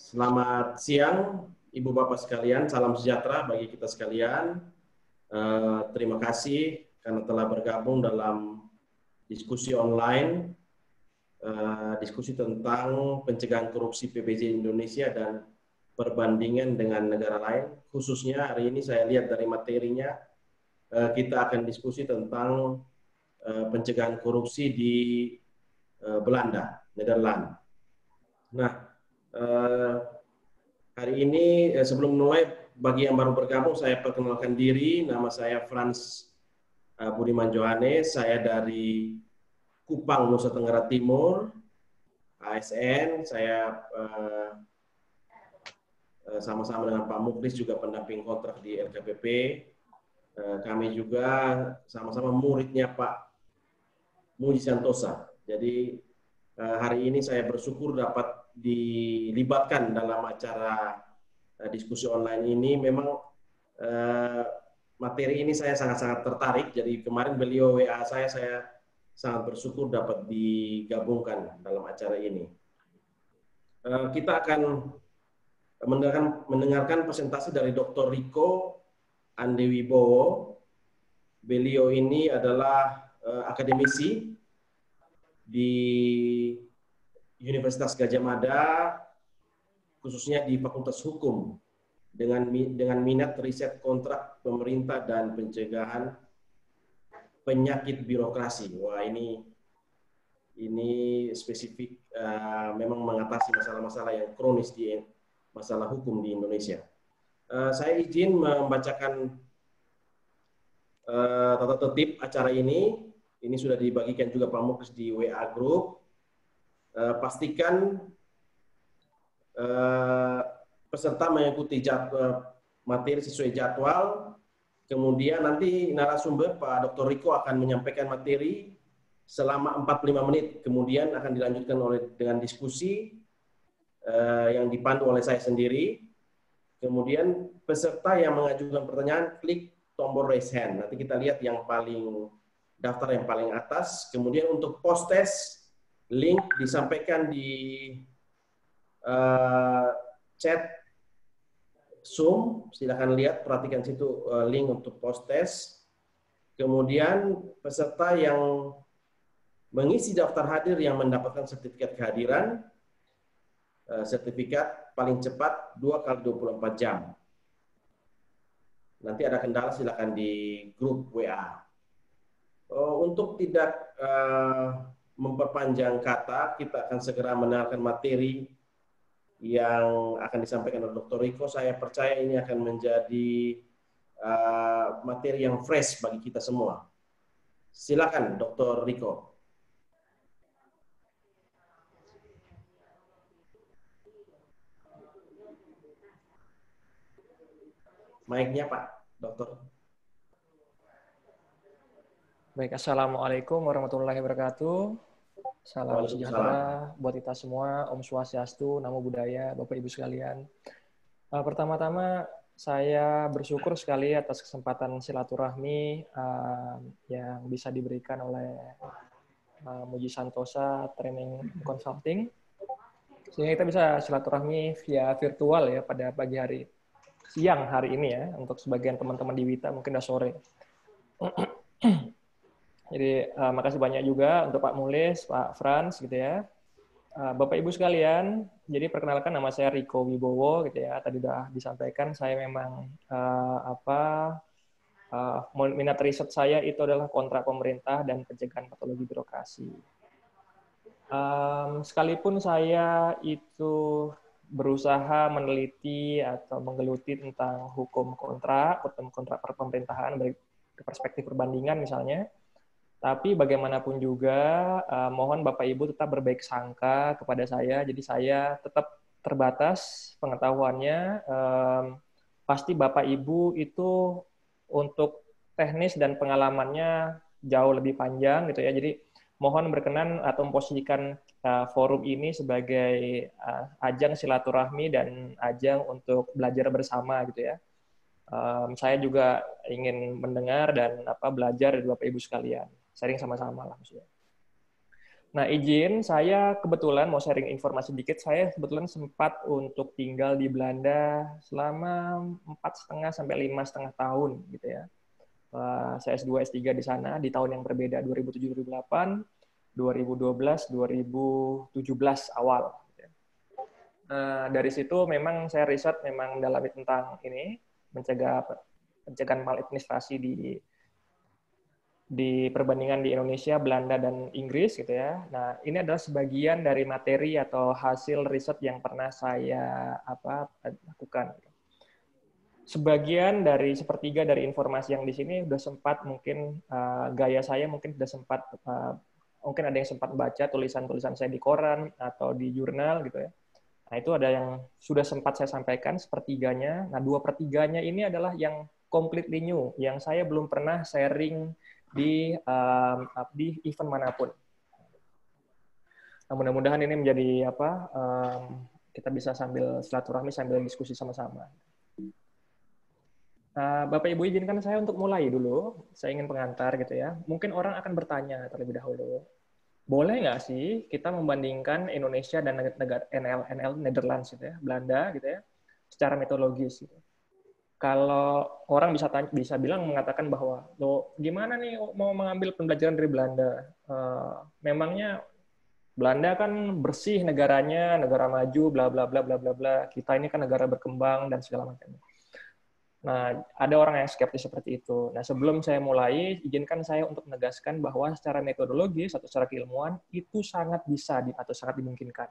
Selamat siang, Ibu Bapak sekalian. Salam sejahtera bagi kita sekalian. Terima kasih karena telah bergabung dalam diskusi online, diskusi tentang pencegahan korupsi PBJ Indonesia dan perbandingan dengan negara lain. Khususnya hari ini saya lihat dari materinya, kita akan diskusi tentang pencegahan korupsi di Belanda, Nederland. Nah, hari ini sebelum mulai, bagi yang baru bergabung, saya perkenalkan diri. Nama saya Frans Budiman Johannes. Saya dari Kupang, Nusa Tenggara Timur, ASN. Saya sama-sama dengan Pak Muklis juga pendamping kontrak di LKPP. Kami juga sama-sama muridnya Pak Muji Santosa. Jadi hari ini saya bersyukur dapat dilibatkan dalam acara diskusi online ini. Memang materi ini saya sangat-sangat tertarik. Jadi kemarin beliau WA saya sangat bersyukur dapat digabungkan dalam acara ini. Kita akan mendengarkan presentasi dari Dr. Riko Andewibowo. Beliau ini adalah akademisi di Universitas Gadjah Mada, khususnya di Fakultas Hukum, dengan minat riset kontrak pemerintah dan pencegahan penyakit birokrasi. Wah, ini spesifik, memang mengatasi masalah-masalah yang kronis di masalah hukum di Indonesia. Saya izin membacakan tata tertib acara ini. Ini sudah dibagikan juga Pak Muklis di WA Group. Pastikan peserta mengikuti materi sesuai jadwal. Kemudian nanti narasumber Pak Dr. Riko akan menyampaikan materi selama 45 menit. Kemudian akan dilanjutkan dengan diskusi yang dipandu oleh saya sendiri. Kemudian peserta yang mengajukan pertanyaan klik tombol raise hand. Nanti kita lihat daftar yang paling atas. Kemudian untuk post test, link disampaikan di chat Zoom. Silakan lihat, perhatikan situ link untuk post test. Kemudian peserta yang mengisi daftar hadir yang mendapatkan sertifikat kehadiran, sertifikat paling cepat 2 kali 24 jam. Nanti ada kendala silakan di grup WA. Untuk tidak memperpanjang kata, kita akan segera mendengarkan materi yang akan disampaikan oleh Dr. Riko. Saya percaya ini akan menjadi materi yang fresh bagi kita semua. Silakan, Dr. Riko. Mic-nya, Pak, Dokter. Baik, Assalamualaikum warahmatullahi wabarakatuh. Salam sejahtera buat kita semua. Om Swastiastu, Namo Buddhaya, Bapak Ibu sekalian. Pertama-tama saya bersyukur sekali atas kesempatan silaturahmi yang bisa diberikan oleh Muji Santosa Training Consulting. Sehingga kita bisa silaturahmi via virtual ya pada pagi hari, siang hari ini ya, untuk sebagian teman-teman di Wita mungkin udah sore. Jadi makasih banyak juga untuk Pak Mulis, Pak Frans gitu ya. Bapak Ibu sekalian, jadi perkenalkan nama saya Riko Wibowo gitu ya. Tadi sudah disampaikan saya memang minat riset saya itu adalah kontrak pemerintah dan pencegahan patologi birokrasi. Sekalipun saya itu berusaha meneliti atau menggeluti tentang hukum kontrak pemerintahan dari perspektif perbandingan misalnya, tapi bagaimanapun juga mohon Bapak Ibu tetap berbaik sangka kepada saya. Jadi saya tetap terbatas pengetahuannya. Pasti Bapak Ibu itu untuk teknis dan pengalamannya jauh lebih panjang gitu ya. Jadi mohon berkenan atau memposisikan forum ini sebagai ajang silaturahmi dan ajang untuk belajar bersama gitu ya. Saya juga ingin mendengar dan belajar dari Bapak Ibu sekalian. Sharing sama-sama lah maksudnya. Nah, izin, saya kebetulan mau sharing informasi dikit. Saya kebetulan sempat untuk tinggal di Belanda selama 4,5 sampai 5,5 tahun, gitu ya. Saya S2, S3 di sana di tahun yang berbeda, 2007-2008, 2012, 2017 awal. Dari situ memang saya riset, memang mendalami tentang ini, pencegahan maladministrasi di perbandingan di Indonesia, Belanda, dan Inggris gitu ya. Nah, ini adalah sebagian dari materi atau hasil riset yang pernah saya lakukan. Sebagian dari sepertiga dari informasi yang di sini sudah sempat mungkin gaya saya mungkin sudah sempat mungkin ada yang sempat baca tulisan-tulisan saya di koran atau di jurnal gitu ya. Nah, itu ada yang sudah sempat saya sampaikan sepertiganya. Nah, 2/3 ini adalah yang completely new, yang saya belum pernah sharing di event manapun. Nah, mudah-mudahan ini menjadi kita bisa sambil silaturahmi sambil diskusi sama-sama. Bapak Ibu izinkan saya untuk mulai dulu. Saya ingin pengantar gitu ya. Mungkin orang akan bertanya terlebih dahulu. Boleh nggak sih kita membandingkan Indonesia dan negara NL Netherlands gitu ya, Belanda gitu ya, secara metodologis gitu. Kalau orang bisa bilang mengatakan bahwa lo gimana nih mau mengambil pembelajaran dari Belanda? Memangnya Belanda kan bersih negaranya, negara maju, bla bla bla bla bla bla. Kita ini kan negara berkembang dan segala macam. Nah, ada orang yang skeptis seperti itu. Nah, sebelum saya mulai, izinkan saya untuk menegaskan bahwa secara metodologis atau secara keilmuan itu sangat bisa atau sangat dimungkinkan.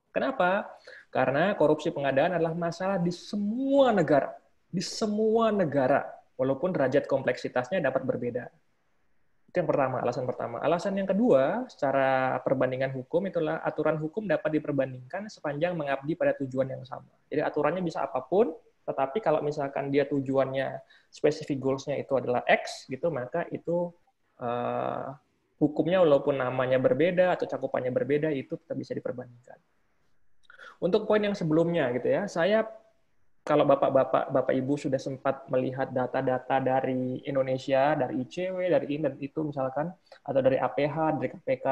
Kenapa? Karena korupsi pengadaan adalah masalah di semua negara. Di semua negara, walaupun derajat kompleksitasnya dapat berbeda. Itu yang pertama, alasan pertama. Alasan yang kedua, secara perbandingan hukum itulah aturan hukum dapat diperbandingkan sepanjang mengabdi pada tujuan yang sama. Jadi aturannya bisa apapun, tetapi kalau misalkan dia tujuannya, specific goals-nya itu adalah X, gitu, maka itu hukumnya walaupun namanya berbeda atau cakupannya berbeda, itu tetap bisa diperbandingkan. Untuk poin yang sebelumnya, gitu ya, kalau Bapak Ibu sudah sempat melihat data-data dari Indonesia, dari ICW, dari ini dan itu misalkan, atau dari APH, dari KPK,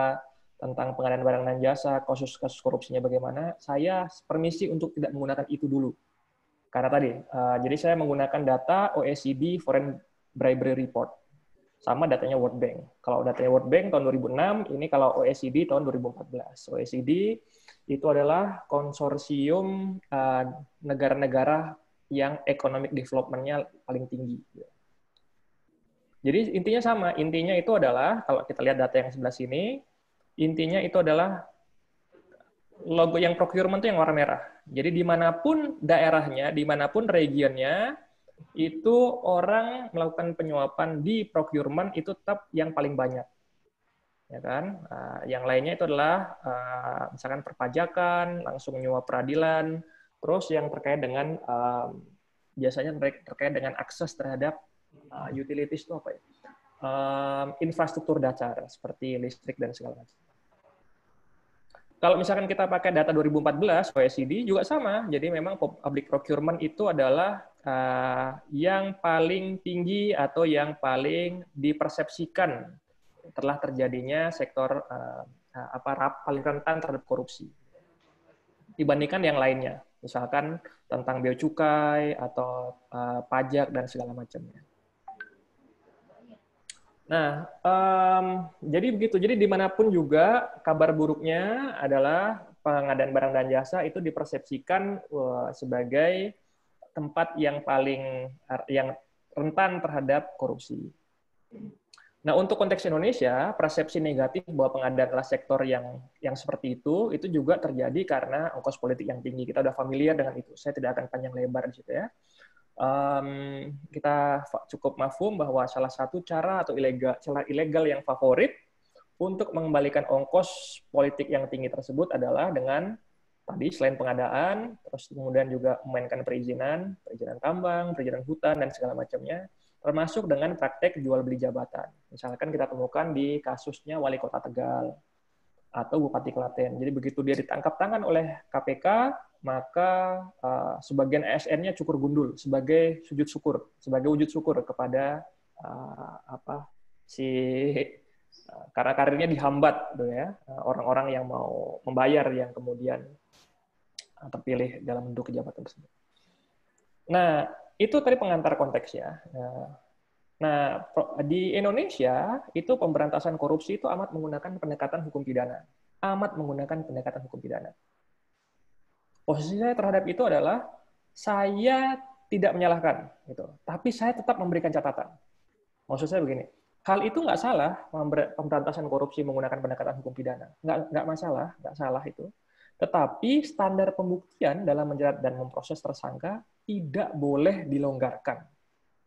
tentang pengadaan barang dan jasa, kasus-kasus korupsinya bagaimana, saya permisi untuk tidak menggunakan itu dulu. Karena tadi, jadi saya menggunakan data OECD Foreign Bribery Report, sama datanya World Bank. Kalau datanya World Bank tahun 2006, ini kalau OECD tahun 2014. OECD itu adalah konsorsium negara-negara yang economic development-nya paling tinggi. Jadi intinya sama, intinya itu adalah, kalau kita lihat data yang sebelah sini, intinya itu adalah logo yang procurement itu yang warna merah. Jadi dimanapun daerahnya, dimanapun regionnya, itu orang melakukan penyuapan di procurement itu tetap yang paling banyak. Ya kan? Yang lainnya itu adalah misalkan perpajakan, langsung nyuap peradilan, terus yang terkait dengan biasanya terkait dengan akses terhadap utilities itu apa ya? Infrastruktur dasar seperti listrik dan segala macam. Kalau misalkan kita pakai data 2014 OECD juga sama. Jadi memang public procurement itu adalah yang paling tinggi atau yang paling dipersepsikan telah terjadinya sektor paling rentan terhadap korupsi dibandingkan yang lainnya, misalkan tentang bea cukai atau pajak dan segala macamnya. Nah, jadi begitu. Jadi dimanapun juga kabar buruknya adalah pengadaan barang dan jasa itu dipersepsikan sebagai tempat yang paling yang rentan terhadap korupsi. Nah, untuk konteks Indonesia, persepsi negatif bahwa pengadaan adalah sektor yang seperti itu juga terjadi karena ongkos politik yang tinggi. Kita sudah familiar dengan itu. Saya tidak akan panjang lebar di situ ya. Kita cukup mafhum bahwa salah satu cara ilegal yang favorit untuk mengembalikan ongkos politik yang tinggi tersebut adalah dengan tadi selain pengadaan, terus kemudian juga memainkan perizinan tambang, perizinan hutan dan segala macamnya, termasuk dengan praktek jual beli jabatan. Misalkan kita temukan di kasusnya Wali Kota Tegal atau Bupati Klaten. Jadi begitu dia ditangkap tangan oleh KPK, maka sebagian ASN-nya cukur gundul sebagai wujud syukur kepada si karena karirnya dihambat, gitu ya, orang-orang yang mau membayar yang kemudian terpilih dalam bentuk jabatan tersebut. Nah, itu tadi pengantar konteks ya. Nah, di Indonesia itu pemberantasan korupsi itu amat menggunakan pendekatan hukum pidana. Amat menggunakan pendekatan hukum pidana. Posisi saya terhadap itu adalah saya tidak menyalahkan, gitu. Tapi saya tetap memberikan catatan. Maksud saya begini, hal itu nggak salah, pemberantasan korupsi menggunakan pendekatan hukum pidana. Nggak masalah, nggak salah itu. Tetapi standar pembuktian dalam menjerat dan memproses tersangka tidak boleh dilonggarkan.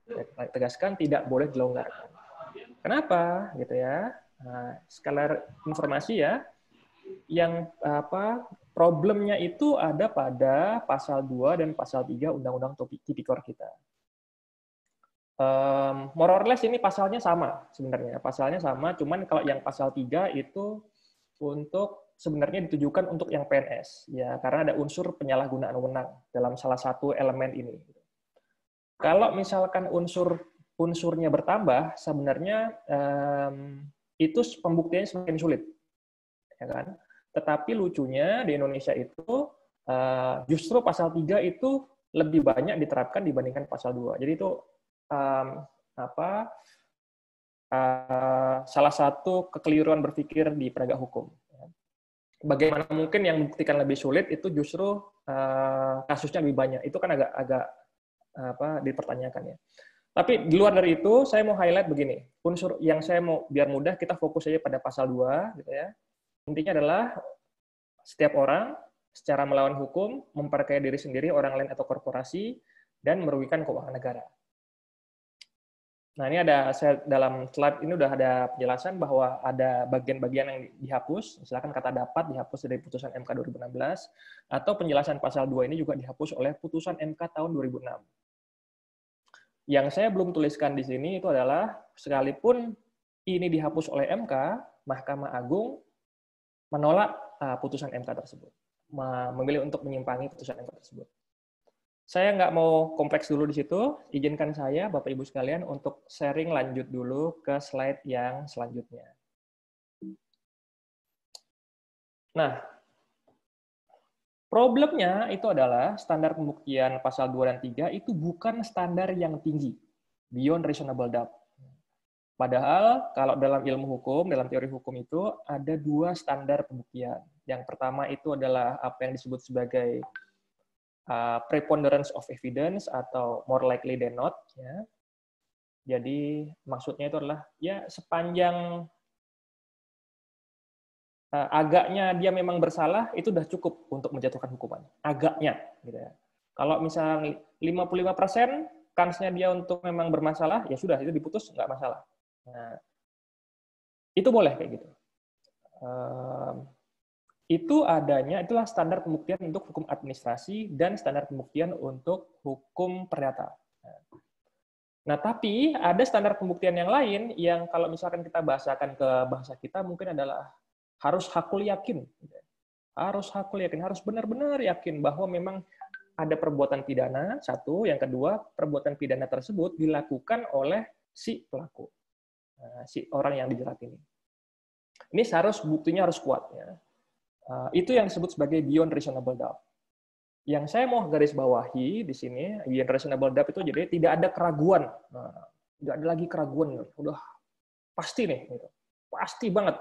Saya tegaskan tidak boleh dilonggarkan. Kenapa? Gitu ya. Nah, skala informasi ya, yang problemnya itu ada pada pasal 2 dan pasal 3 Undang-Undang Tipikor kita. More or less ini pasalnya sama sebenarnya. Pasalnya sama, cuman kalau yang pasal 3 itu untuk sebenarnya ditujukan untuk yang PNS ya, karena ada unsur penyalahgunaan wewenang dalam salah satu elemen ini. Kalau misalkan unsurnya bertambah, sebenarnya itu pembuktiannya semakin sulit, ya kan? Tetapi lucunya di Indonesia itu justru pasal 3 itu lebih banyak diterapkan dibandingkan pasal 2. Jadi itu salah satu kekeliruan berpikir di penegak hukum. Bagaimana mungkin yang membuktikan lebih sulit itu justru kasusnya lebih banyak. Itu kan agak dipertanyakan ya. Tapi di luar dari itu, saya mau highlight begini. Unsur yang saya mau, biar mudah, kita fokus saja pada pasal 2, gitu ya. Intinya adalah setiap orang secara melawan hukum, memperkaya diri sendiri, orang lain atau korporasi, dan merugikan keuangan negara. Nah, ini saya dalam slide ini udah ada penjelasan bahwa ada bagian-bagian yang dihapus, misalkan kata dapat dihapus dari putusan MK 2016, atau penjelasan pasal 2 ini juga dihapus oleh putusan MK tahun 2006. Yang saya belum tuliskan di sini itu adalah, sekalipun ini dihapus oleh MK, Mahkamah Agung menolak putusan MK tersebut, memilih untuk menyimpangi putusan MK tersebut. Saya nggak mau kompleks dulu di situ, izinkan saya, Bapak Ibu sekalian, untuk sharing lanjut dulu ke slide yang selanjutnya. Nah, problemnya itu adalah standar pembuktian pasal 2 dan 3 itu bukan standar yang tinggi, beyond reasonable doubt. Padahal kalau dalam ilmu hukum, dalam teori hukum itu ada 2 standar pembuktian. Yang pertama itu adalah apa yang disebut sebagai preponderance of evidence atau more likely than not. Ya. Jadi maksudnya itu adalah ya sepanjang agaknya dia memang bersalah, itu sudah cukup untuk menjatuhkan hukuman. Agaknya. Gitu ya. Kalau misalnya 55% kansnya dia untuk memang bermasalah, ya sudah, itu diputus, nggak masalah. Nah, itu boleh kayak gitu. Itu adanya, itulah standar pembuktian untuk hukum administrasi dan standar pembuktian untuk hukum perdata. Nah, tapi ada standar pembuktian yang lain yang kalau misalkan kita bahasakan ke bahasa kita mungkin adalah harus hakul yakin. Harus hakul yakin, harus benar-benar yakin bahwa memang ada perbuatan pidana, satu. Yang kedua, perbuatan pidana tersebut dilakukan oleh si pelaku, si orang yang dijerat ini. Ini buktinya harus kuat. Ya. Itu yang disebut sebagai beyond reasonable doubt. Yang saya mau garis bawahi di sini, beyond reasonable doubt itu jadi tidak ada keraguan. Tidak ada lagi keraguan. Udah pasti nih. Gitu. Pasti banget.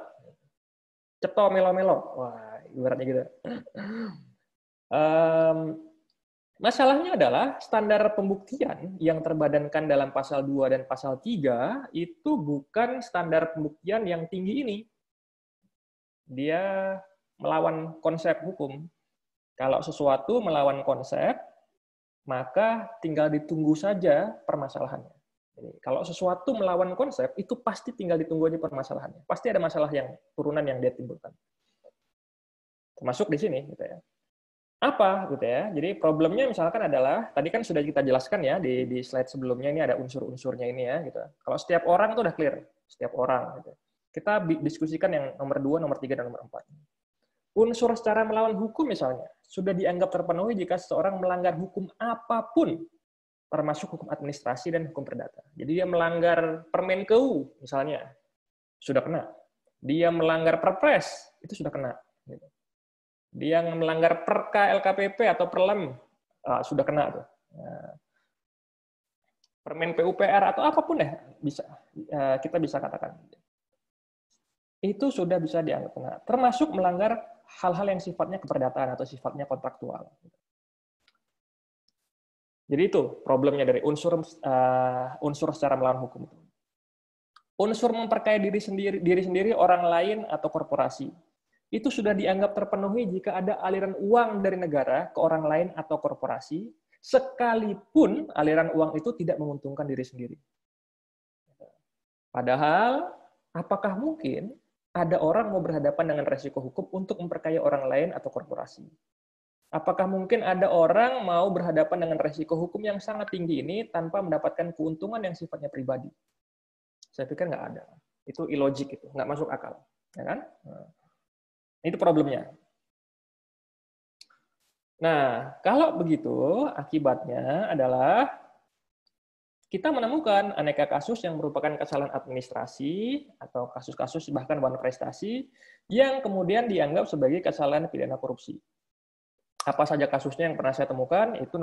Ceto melo-melo. Wah, ibaratnya gitu. Masalahnya adalah standar pembuktian yang terbadankan dalam pasal 2 dan pasal 3 itu bukan standar pembuktian yang tinggi ini. Dia melawan konsep hukum. Kalau sesuatu melawan konsep, maka tinggal ditunggu saja permasalahannya. Jadi, kalau sesuatu melawan konsep, itu pasti tinggal ditunggu aja permasalahannya. Pasti ada masalah yang turunan yang dia timbulkan. Termasuk di sini, gitu ya. Apa, gitu ya? Jadi problemnya misalkan adalah, tadi kan sudah kita jelaskan ya di slide sebelumnya ini ada unsur-unsurnya ini ya, gitu. Kalau setiap orang itu udah clear, setiap orang. Gitu. Kita diskusikan yang nomor 2, nomor 3, dan nomor 4. Unsur secara melawan hukum misalnya, sudah dianggap terpenuhi jika seseorang melanggar hukum apapun, termasuk hukum administrasi dan hukum perdata. Jadi dia melanggar Permenkeu misalnya, sudah kena. Dia melanggar Perpres, itu sudah kena. Dia melanggar Perka LKPP atau Perlem, sudah kena tuh. Permen PUPR atau apapun deh, kita bisa katakan. Itu sudah bisa dianggap kena. Termasuk melanggar hal-hal yang sifatnya keperdataan atau sifatnya kontraktual. Jadi itu problemnya dari unsur secara melawan hukum itu. Unsur memperkaya diri sendiri, orang lain atau korporasi itu sudah dianggap terpenuhi jika ada aliran uang dari negara ke orang lain atau korporasi, sekalipun aliran uang itu tidak menguntungkan diri sendiri. Padahal, apakah mungkin ada orang mau berhadapan dengan resiko hukum untuk memperkaya orang lain atau korporasi? Apakah mungkin ada orang mau berhadapan dengan resiko hukum yang sangat tinggi ini tanpa mendapatkan keuntungan yang sifatnya pribadi? Saya pikir nggak ada. Itu illogic, itu nggak masuk akal, ya kan? Itu problemnya. Nah, kalau begitu, akibatnya adalah kita menemukan aneka kasus yang merupakan kesalahan administrasi atau kasus-kasus bahkan bukan prestasi yang kemudian dianggap sebagai kesalahan pidana korupsi. Apa saja kasusnya yang pernah saya temukan, itu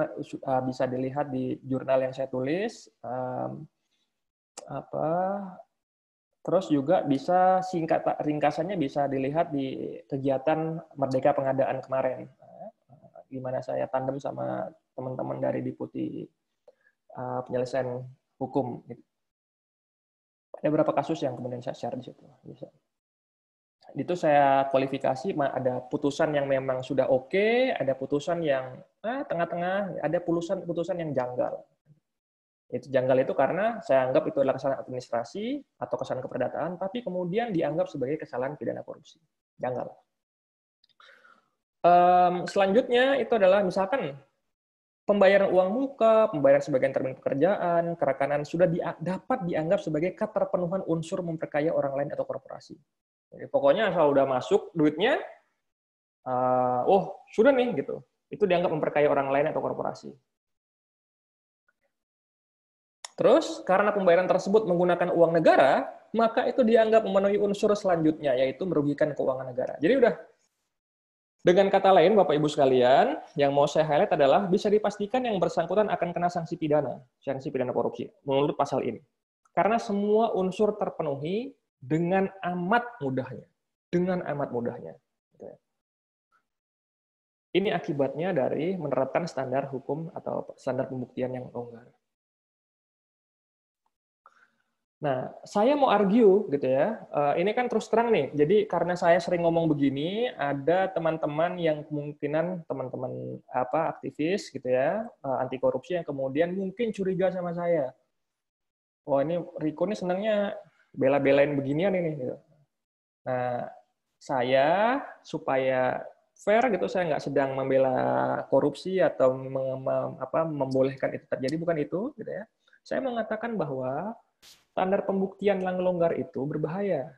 bisa dilihat di jurnal yang saya tulis. Terus juga bisa ringkasannya bisa dilihat di kegiatan Merdeka Pengadaan kemarin, di mana saya tandem sama teman-teman dari Deputi Penyelesaian Hukum. Ada beberapa kasus yang kemudian saya share di situ. Itu saya kualifikasi, ada putusan yang memang sudah oke, ada putusan yang tengah-tengah, ada putusan yang janggal. Itu janggal itu karena saya anggap itu adalah kesalahan administrasi atau kesalahan keperdataan, tapi kemudian dianggap sebagai kesalahan pidana korupsi. Janggal. Selanjutnya itu adalah misalkan pembayaran uang muka, pembayaran sebagian termin pekerjaan, kerakanan sudah dapat dianggap sebagai keterpenuhan unsur memperkaya orang lain atau korporasi. Jadi pokoknya asal udah masuk duitnya, sudah nih gitu. Itu dianggap memperkaya orang lain atau korporasi. Terus, karena pembayaran tersebut menggunakan uang negara, maka itu dianggap memenuhi unsur selanjutnya, yaitu merugikan keuangan negara. Jadi udah, dengan kata lain, Bapak Ibu sekalian, yang mau saya highlight adalah bisa dipastikan yang bersangkutan akan kena sanksi pidana korupsi, menurut pasal ini. Karena semua unsur terpenuhi dengan amat mudahnya. Ini akibatnya dari menerapkan standar hukum atau standar pembuktian yang longgar. Nah, saya mau argue gitu ya. Ini kan terus terang nih. Jadi karena saya sering ngomong begini, ada teman-teman yang kemungkinan teman-teman aktivis gitu ya, anti korupsi yang kemudian mungkin curiga sama saya. Oh, ini Riko ini senangnya bela-belain beginian ini gitu. Nah, saya supaya fair gitu, saya nggak sedang membela korupsi atau membolehkan itu terjadi, bukan itu gitu ya. Saya mengatakan bahwa standar pembuktian yang longgar itu berbahaya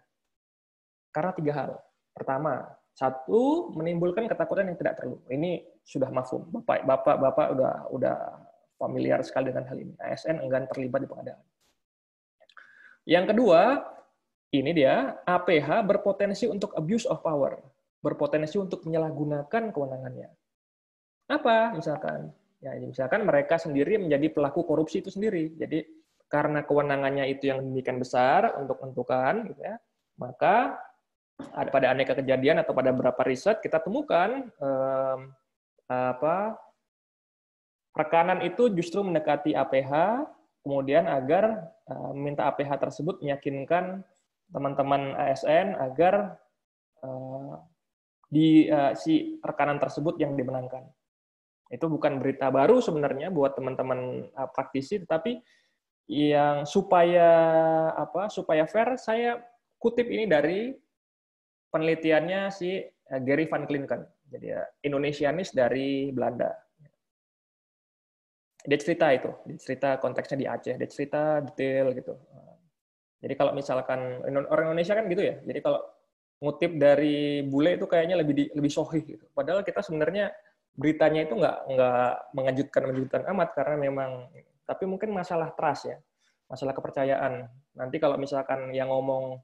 karena 3 hal. Pertama, 1, menimbulkan ketakutan yang tidak perlu. Ini sudah mafhum. Bapak udah familiar sekali dengan hal ini. ASN enggan terlibat di pengadaan. Yang kedua, ini dia, APH berpotensi untuk abuse of power, berpotensi untuk menyalahgunakan kewenangannya. Apa? Misalkan mereka sendiri menjadi pelaku korupsi itu sendiri. Jadi karena kewenangannya itu yang demikian besar untuk menentukan, gitu ya, maka pada aneka kejadian atau pada beberapa riset kita temukan rekanan itu justru mendekati APH, kemudian agar meminta APH tersebut meyakinkan teman-teman ASN agar si rekanan tersebut yang dimenangkan. Itu bukan berita baru sebenarnya buat teman-teman praktisi, tetapi yang supaya fair, saya kutip ini dari penelitiannya si Gary van Klinken, jadi Indonesianis dari Belanda. Dia cerita konteksnya di Aceh, dia cerita detail gitu. Jadi kalau misalkan orang Indonesia kan gitu ya, jadi kalau ngutip dari bule itu kayaknya lebih sahih gitu. Padahal kita sebenarnya beritanya itu nggak mengejutkan amat karena memang, tapi mungkin masalah trust ya, masalah kepercayaan. Nanti kalau misalkan yang ngomong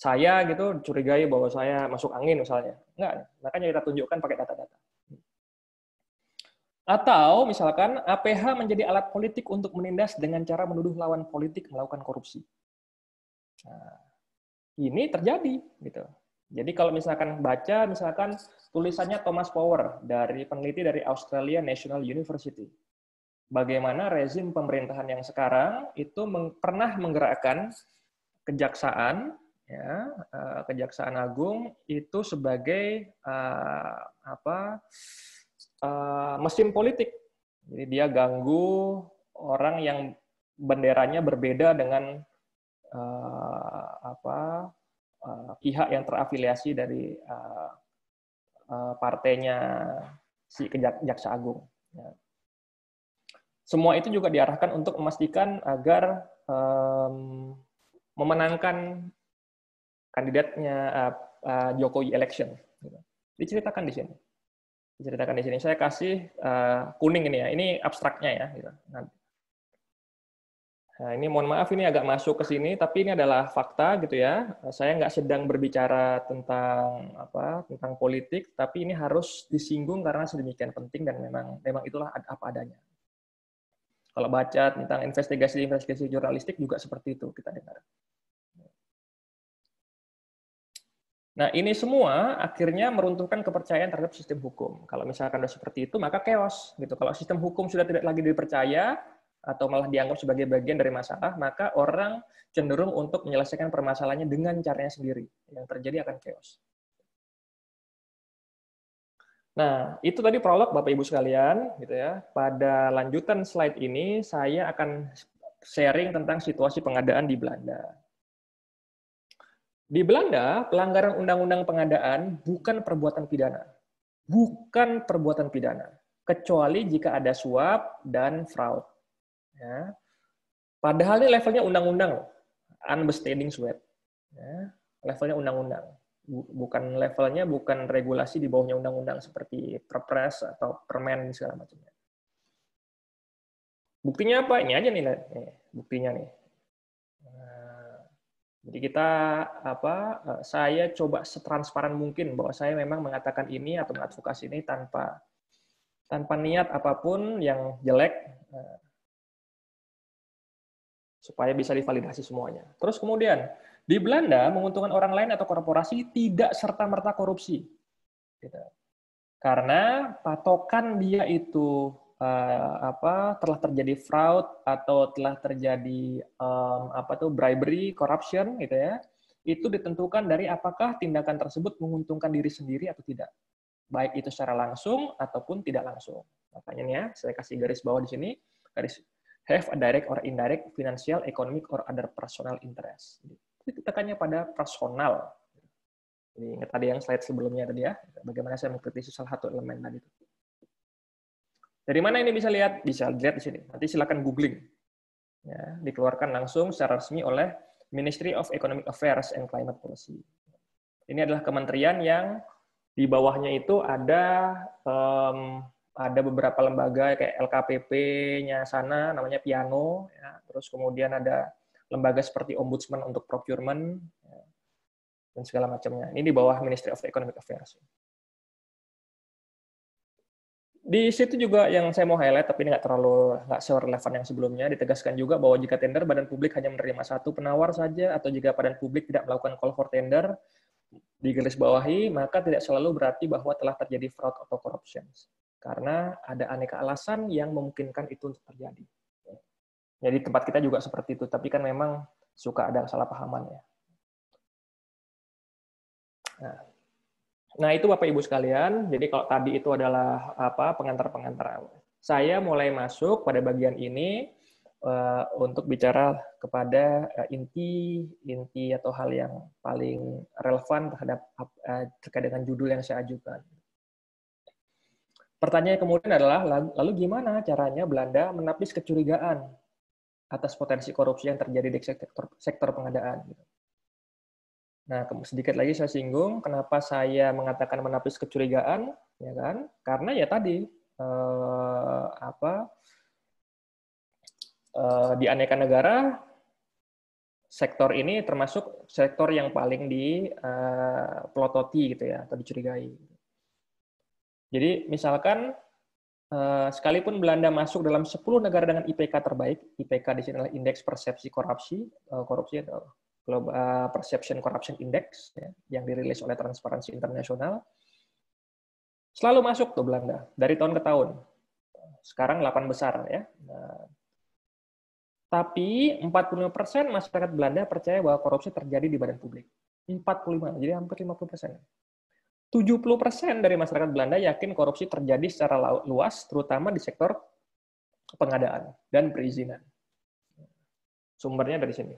saya gitu curigai bahwa saya masuk angin misalnya. Enggak, makanya kita tunjukkan pakai data-data. Atau misalkan APH menjadi alat politik untuk menindas dengan cara menuduh lawan politik melakukan korupsi. Nah, ini terjadi gitu. Jadi kalau misalkan baca misalkan tulisannya Thomas Power dari peneliti dari Australia National University. Bagaimana rezim pemerintahan yang sekarang itu pernah menggerakkan kejaksaan, ya, Kejaksaan Agung itu sebagai mesin politik. Jadi dia ganggu orang yang benderanya berbeda dengan pihak yang terafiliasi dari partainya si Jaksa Agung. Ya. Semua itu juga diarahkan untuk memastikan agar memenangkan kandidatnya Jokowi election. Diceritakan di sini. Saya kasih kuning ini ya. Ini abstraknya ya. Nah, ini mohon maaf ini agak masuk ke sini, tapi ini adalah fakta gitu ya. Saya nggak sedang berbicara tentang tentang politik, tapi ini harus disinggung karena sedemikian penting dan memang itulah apa adanya. Kalau baca tentang investigasi jurnalistik juga seperti itu kita dengar. Nah, ini semua akhirnya meruntuhkan kepercayaan terhadap sistem hukum. Kalau misalkan sudah seperti itu, maka chaos gitu. Kalau sistem hukum sudah tidak lagi dipercaya atau malah dianggap sebagai bagian dari masalah, maka orang cenderung untuk menyelesaikan permasalahannya dengan caranya sendiri. Yang terjadi akan chaos. Nah, itu tadi prolog Bapak Ibu sekalian, gitu ya. Pada lanjutan slide ini saya akan sharing tentang situasi pengadaan di Belanda. Di Belanda, pelanggaran undang-undang pengadaan bukan perbuatan pidana. Bukan perbuatan pidana, kecuali jika ada suap dan fraud. Ya. Padahal ini levelnya undang-undang, unbestanding suap. Ya. Levelnya undang-undang. Bukan regulasi di bawahnya undang-undang seperti Perpres atau Permen segala macamnya. Buktinya apa? Ini aja nih, buktinya nih. Jadi saya coba setransparan mungkin bahwa saya memang mengatakan ini atau mengadvokasi ini tanpa niat apapun yang jelek supaya bisa divalidasi semuanya. Terus kemudian di Belanda menguntungkan orang lain atau korporasi tidak serta-merta korupsi. Gitu. Karena patokan dia itu telah terjadi fraud atau telah terjadi bribery, corruption gitu ya. Itu ditentukan dari apakah tindakan tersebut menguntungkan diri sendiri atau tidak. Baik itu secara langsung ataupun tidak langsung. Makanya ya, saya kasih garis bawah di sini, garis have a direct or indirect financial, economic or other personal interest. Itu tekannya pada personal. Jadi ingat tadi yang slide sebelumnya tadi ya, bagaimana saya mengkritisi salah satu elemen tadi itu. Dari mana ini bisa lihat? Bisa lihat di sini. Nanti silakan googling. Ya, dikeluarkan langsung secara resmi oleh Ministry of Economic Affairs and Climate Policy. Ini adalah kementerian yang di bawahnya itu ada beberapa lembaga kayak LKPP-nya sana, namanya Piano. Ya. Terus kemudian ada lembaga seperti Ombudsman untuk procurement, ya, dan segala macamnya. Ini di bawah Ministry of Economic Affairs. Di situ juga yang saya mau highlight, tapi ini nggak serelevan yang sebelumnya, ditegaskan juga bahwa jika tender, badan publik hanya menerima satu penawar saja, atau jika badan publik tidak melakukan call for tender, digarisbawahi, maka tidak selalu berarti bahwa telah terjadi fraud atau corruption. Karena ada aneka alasan yang memungkinkan itu untuk terjadi. Jadi tempat kita juga seperti itu, tapi kan memang suka ada kesalahpahaman ya. Nah, itu Bapak Ibu sekalian. Jadi kalau tadi itu adalah pengantar-pengantar. Saya mulai masuk pada bagian ini untuk bicara kepada inti atau hal yang paling relevan terkait dengan judul yang saya ajukan. Pertanyaan kemudian adalah, lalu gimana caranya Belanda menapis kecurigaan atas potensi korupsi yang terjadi di sektor pengadaan? Nah, sedikit lagi saya singgung kenapa saya mengatakan menapis kecurigaan, ya kan? Karena ya tadi di aneka negara sektor ini termasuk sektor yang paling dipelototi gitu ya, atau dicurigai. Jadi misalkan sekalipun Belanda masuk dalam 10 negara dengan IPK terbaik, IPK di sini adalah Indeks Persepsi Korupsi, atau Global Perception Corruption Index, ya, yang dirilis oleh Transparansi Internasional, selalu masuk tuh Belanda dari tahun ke tahun. Sekarang 8 besar ya. Nah, tapi 45% masyarakat Belanda percaya bahwa korupsi terjadi di badan publik. 45, jadi hampir 50%. 70% dari masyarakat Belanda yakin korupsi terjadi secara luas, terutama di sektor pengadaan dan perizinan. Sumbernya dari sini.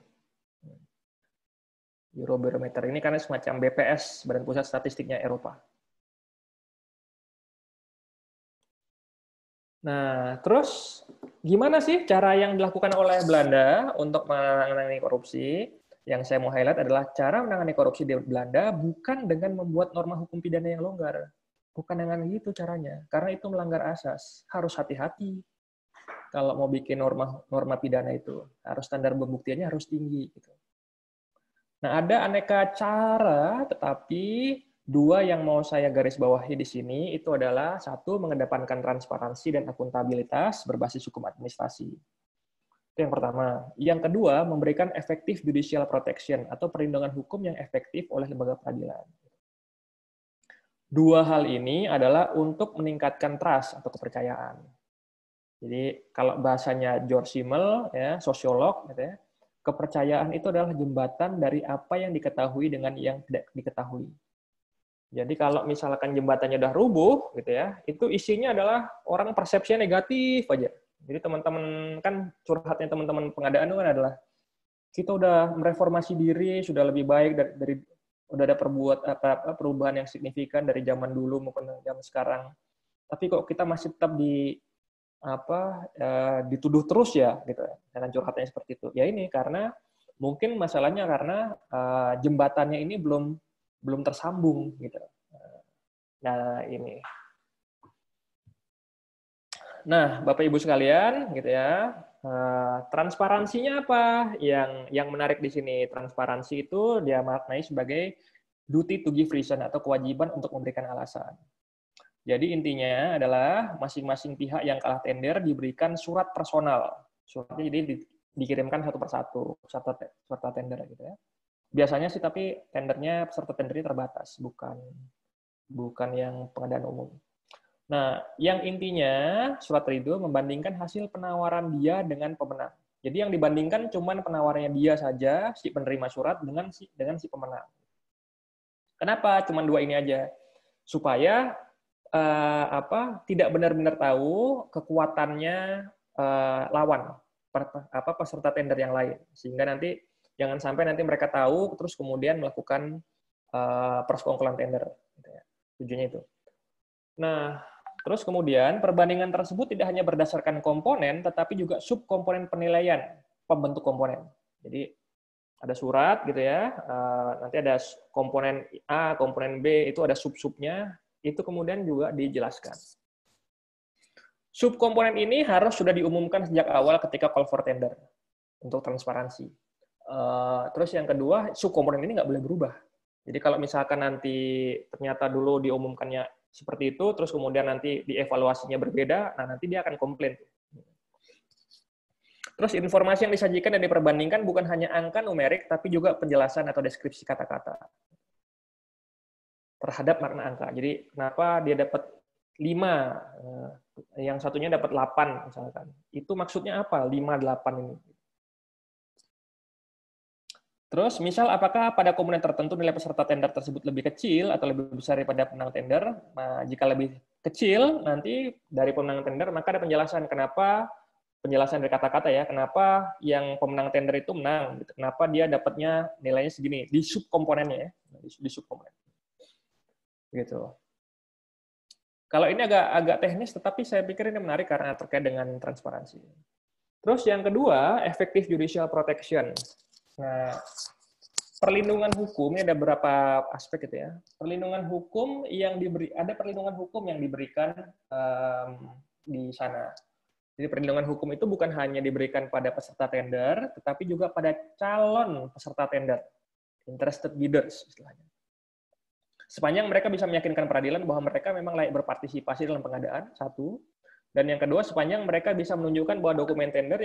Eurobarometer ini karena semacam BPS, Badan Pusat Statistiknya Eropa. Nah, terus gimana sih cara yang dilakukan oleh Belanda untuk menangani korupsi? Yang saya mau highlight adalah cara menangani korupsi di Belanda bukan dengan membuat norma hukum pidana yang longgar. Bukan dengan gitu caranya, karena itu melanggar asas. Harus hati-hati. Kalau mau bikin norma pidana itu, harus standar pembuktiannya harus tinggi. Gitu. Nah, ada aneka cara, tetapi dua yang mau saya garis bawahi di sini itu adalah satu, mengedepankan transparansi dan akuntabilitas berbasis hukum administrasi. Itu yang pertama. Yang kedua, memberikan effective judicial protection atau perlindungan hukum yang efektif oleh lembaga peradilan. Dua hal ini adalah untuk meningkatkan trust atau kepercayaan. Jadi kalau bahasanya George Simmel, ya, sosiolog, gitu ya, kepercayaan itu adalah jembatan dari apa yang diketahui dengan yang tidak diketahui. Jadi kalau misalkan jembatannya udah rubuh, gitu ya, itu isinya adalah orang persepsinya negatif aja. Jadi teman-teman kan curhatnya teman-teman pengadaan itu kan adalah kita udah mereformasi diri, sudah lebih baik dari udah ada perubahan yang signifikan dari zaman dulu maupun zaman sekarang. Tapi kok kita masih tetap dituduh terus ya, gitu dengan curhatnya seperti itu. Ya ini karena mungkin masalahnya karena jembatannya ini belum tersambung gitu. Nah ini. Nah, Bapak Ibu sekalian, gitu ya. Transparansinya apa? Yang menarik di sini, transparansi itu dia maknai sebagai duty to give reason atau kewajiban untuk memberikan alasan. Jadi intinya adalah masing-masing pihak yang kalah tender diberikan surat personal. Suratnya jadi dikirimkan satu persatu, peserta tender gitu ya. Biasanya sih tapi tendernya peserta tendernya terbatas, bukan yang pengadaan umum. Nah, yang intinya surat ridho membandingkan hasil penawaran dia dengan pemenang. Jadi yang dibandingkan cuman penawarannya dia saja, si penerima surat dengan si pemenang. Kenapa cuman dua ini aja? Supaya tidak benar-benar tahu kekuatannya lawan peserta tender yang lain, sehingga nanti jangan sampai nanti mereka tahu terus kemudian melakukan persekongkolan tender. Tujuannya itu. Nah, terus kemudian perbandingan tersebut tidak hanya berdasarkan komponen, tetapi juga subkomponen penilaian pembentuk komponen. Jadi ada surat gitu ya, nanti ada komponen A, komponen B, itu ada sub-subnya, itu kemudian juga dijelaskan. Subkomponen ini harus sudah diumumkan sejak awal ketika call for tender untuk transparansi. Terus yang kedua, subkomponen ini nggak boleh berubah. Jadi kalau misalkan nanti ternyata dulu diumumkannya seperti itu, terus kemudian nanti dievaluasinya berbeda, nah nanti dia akan komplain. Terus informasi yang disajikan dan diperbandingkan bukan hanya angka numerik, tapi juga penjelasan atau deskripsi kata-kata terhadap makna angka. Jadi kenapa dia dapat 5, yang satunya dapat 8 misalkan. Itu maksudnya apa? 5, 8 ini. Terus, misal apakah pada komponen tertentu nilai peserta tender tersebut lebih kecil atau lebih besar daripada pemenang tender? Nah, jika lebih kecil nanti dari pemenang tender, maka ada penjelasan kenapa, penjelasan dari kata-kata ya, kenapa yang pemenang tender itu menang, kenapa dia dapatnya nilainya segini di subkomponennya ya, di subkomponen. Gitu. Kalau ini agak teknis, tetapi saya pikir ini menarik karena terkait dengan transparansi. Terus yang kedua, effective judicial protection. Nah, perlindungan hukum ini ada beberapa aspek gitu ya. Perlindungan hukum yang ada perlindungan hukum yang diberikan di sana. Jadi perlindungan hukum itu bukan hanya diberikan pada peserta tender, tetapi juga pada calon peserta tender, interested bidders istilahnya. Sepanjang mereka bisa meyakinkan peradilan bahwa mereka memang layak berpartisipasi dalam pengadaan, satu. Dan yang kedua, sepanjang mereka bisa menunjukkan bahwa dokumen tender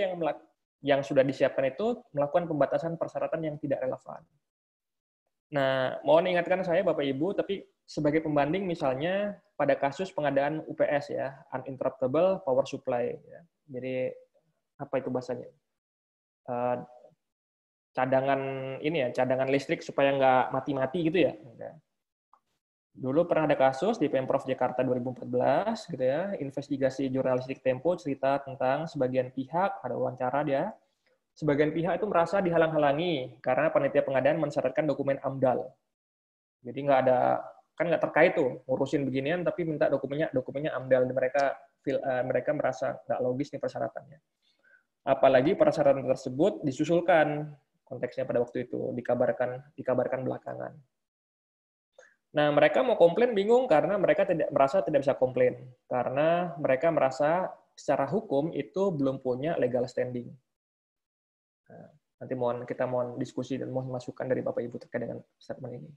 yang sudah disiapkan itu melakukan pembatasan persyaratan yang tidak relevan. Nah, mohon ingatkan saya Bapak Ibu, tapi sebagai pembanding misalnya pada kasus pengadaan UPS ya, uninterruptible power supply. Ya. Jadi apa itu bahasanya? Cadangan ini ya, cadangan listrik supaya nggak mati-mati gitu ya. Dulu pernah ada kasus di Pemprov Jakarta 2014 gitu ya, investigasi jurnalistik Tempo cerita tentang sebagian pihak, ada wawancara dia, sebagian pihak itu merasa dihalang-halangi karena panitia pengadaan mensyaratkan dokumen AMDAL. Jadi nggak ada, kan nggak terkait tuh ngurusin beginian tapi minta dokumennya AMDAL, mereka merasa nggak logis nih persyaratannya. Apalagi persyaratan tersebut disusulkan, konteksnya pada waktu itu dikabarkan belakangan. Nah, mereka mau komplain bingung karena mereka merasa tidak bisa komplain. Karena mereka merasa secara hukum itu belum punya legal standing. Nah, nanti kita mohon diskusi dan mohon masukan dari Bapak Ibu terkait dengan statement ini.